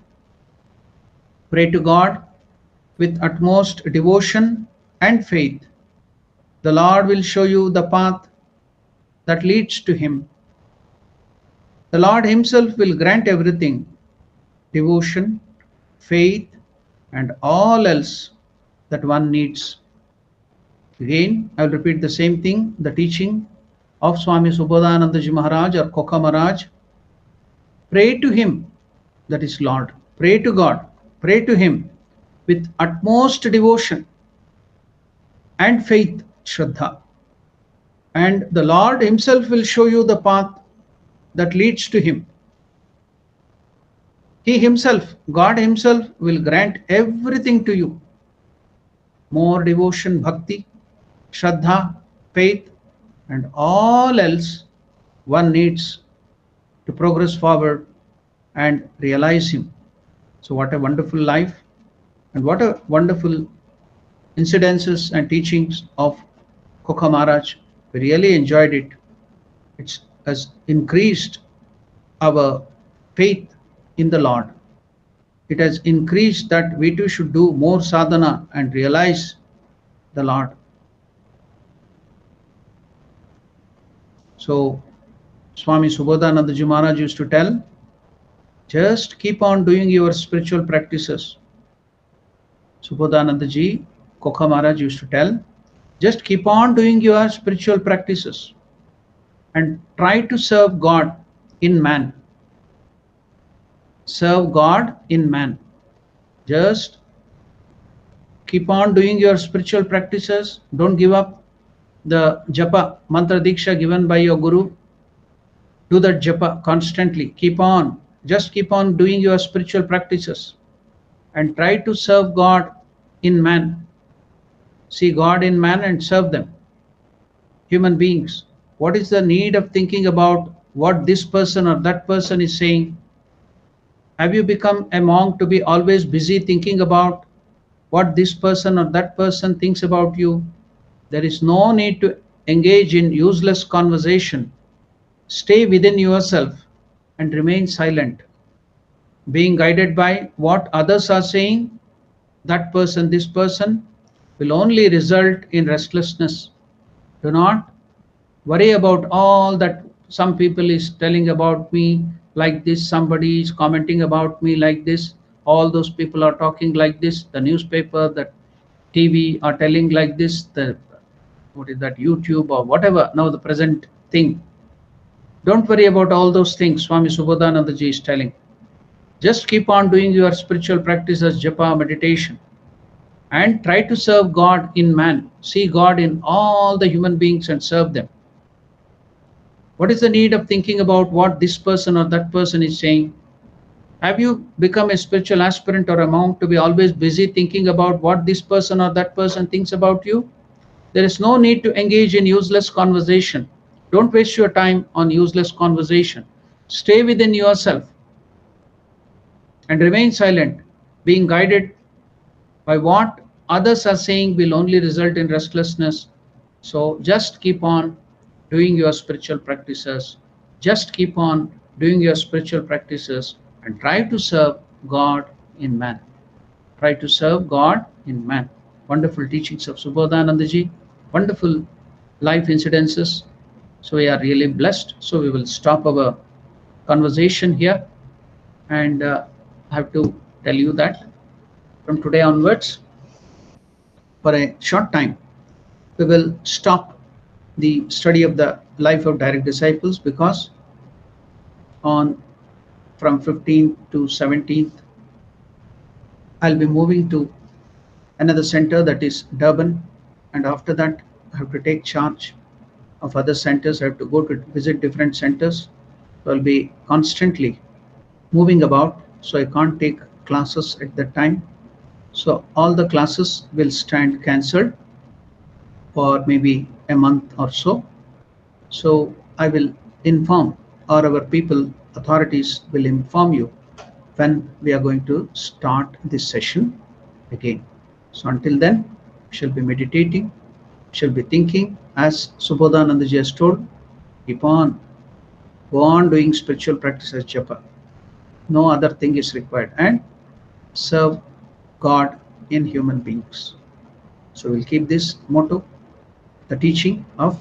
Pray to God with utmost devotion and faith. The Lord will show you the path that leads to him. The Lord himself will grant everything: devotion, faith, and all else that one needs. Again, I will repeat the same thing, the teaching of Swami Subodhananda ji Maharaj or Koka Maharaj. Pray to him, that is Lord. Pray to God, pray to him with utmost devotion and faith, Shraddha. And the Lord himself will show you the path that leads to him. He himself, God himself, will grant everything to you. More devotion, bhakti, Shraddha, faith, and all else one needs to progress forward and realize him. So what a wonderful life, and what a wonderful incidences and teachings of Koka Maharaj. We really enjoyed it. It has increased our faith in the Lord. It has increased that we too should do more sadhana and realize the Lord. So Swami Subodhananda ji Maharaj used to tell, just keep on doing your spiritual practices. Subodhananda ji, Koka Maharaj used to tell, just keep on doing your spiritual practices and try to serve God in man. Serve God in man. Just keep on doing your spiritual practices. Don't give up the japa, mantra diksha given by your guru. Do that japa constantly. Keep on. Just keep on doing your spiritual practices and try to serve God in man. See God in man and serve them. Human beings. What is the need of thinking about what this person or that person is saying? Have you become a monk to be always busy thinking about what this person or that person thinks about you? There is no need to engage in useless conversation. Stay within yourself and remain silent. Being guided by what others are saying, that person, this person, will only result in restlessness. Do not worry about all that some people is telling about me like this, somebody is commenting about me like this, all those people are talking like this, the newspaper, the TV are telling like this, the what is that, YouTube or whatever, now the present thing. Don't worry about all those things. Swami Subodhananda ji is telling. Just keep on doing your spiritual practices, japa, meditation, and try to serve God in man. See God in all the human beings and serve them. What is the need of thinking about what this person or that person is saying? Have you become a spiritual aspirant or a monk to be always busy thinking about what this person or that person thinks about you? There is no need to engage in useless conversation. Don't waste your time on useless conversation. Stay within yourself and remain silent. Being guided by what others are saying will only result in restlessness. So just keep on doing your spiritual practices. Just keep on doing your spiritual practices and try to serve God in man. Try to serve God in man. Wonderful teachings of Subodhanandaji, wonderful life incidences. So we are really blessed. So we will stop our conversation here, and I have to tell you that from today onwards, for a short time, we will stop the study of the life of direct disciples, because on from 15th to 17th, I'll be moving to another center, that is Durban, and after that I have to take charge of other centers. I have to go to visit different centers. So I'll be constantly moving about, so I can't take classes at that time. So all the classes will stand cancelled for maybe a month or so. So I will inform, or our people, authorities will inform you when we are going to start this session again. So until then, we shall be meditating, we shall be thinking, as Subodhanandaji has told, keep on, go on doing spiritual practice as japa. No other thing is required, and serve God in human beings. So we'll keep this motto, the teaching of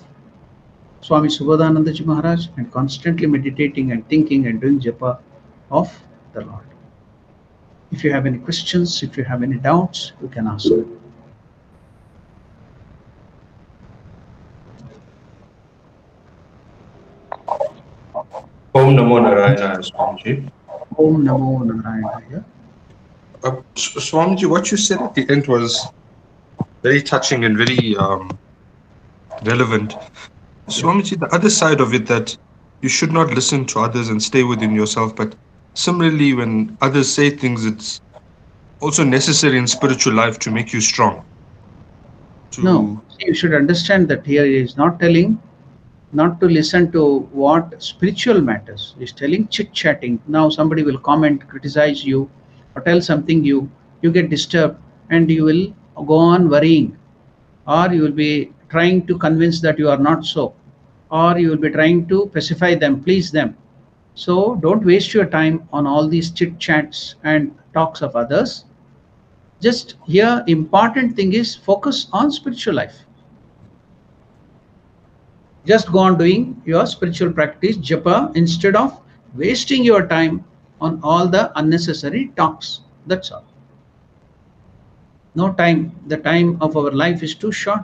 Swami Subodhananda Maharaj, and constantly meditating and thinking and doing japa of the Lord. If you have any questions, if you have any doubts, you can ask them. Om Namo Narayana, Swamiji. Om Namo Narayana. Swamiji, what you said at the end was very touching and very relevant. Swamiji, the other side of it, that you should not listen to others and stay within yourself, but similarly, when others say things, it's also necessary in spiritual life to make you strong. No, you should understand that here he is not telling not to listen to what spiritual matters. He's telling chit-chatting. Now somebody will comment, criticize you, or tell something, you get disturbed, and you will go on worrying, or you will be trying to convince that you are not so, or you will be trying to pacify them, please them. So don't waste your time on all these chit-chats and talks of others. Just here, important thing is focus on spiritual life. Just go on doing your spiritual practice, japa, instead of wasting your time on all the unnecessary talks. That's all. No time. The time of our life is too short.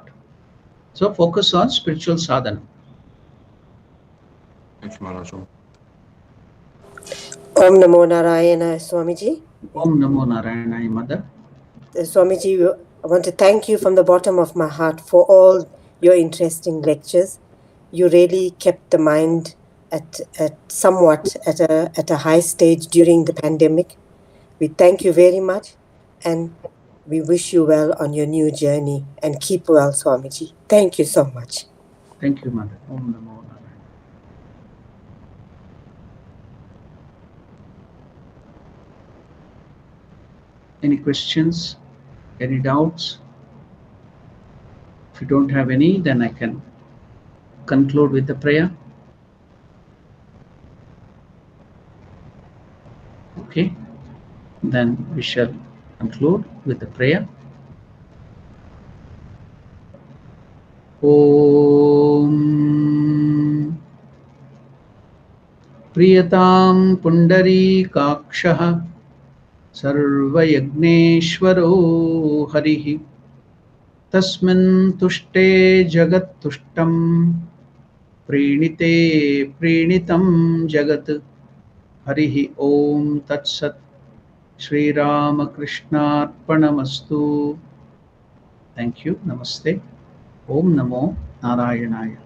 So focus on spiritual sadhana. Thank you, Maharaj. Om Namo Narayana, Swamiji. Om Namo Narayana, Mother. Swamiji, I want to thank you from the bottom of my heart for all your interesting lectures. You really kept the mind at a high stage during the pandemic. We thank you very much, and we wish you well on your new journey, and keep well, Swamiji. Thank you so much. Thank you, Mother. Om Namo Narayana. Any questions? Any doubts? If you don't have any, then I can conclude with the prayer. Okay, then we shall conclude with the prayer. Om Priyatam Pundarikakshaha Sarvayagneshwaro Harihi Tasmin Tushte Jagat Tushtam Prenite Prenitam Jagat Harihi Om Tat Sat Sri Ramakrishna Arpanamastu. Thank you. Namaste. Om Namo Narayanaya.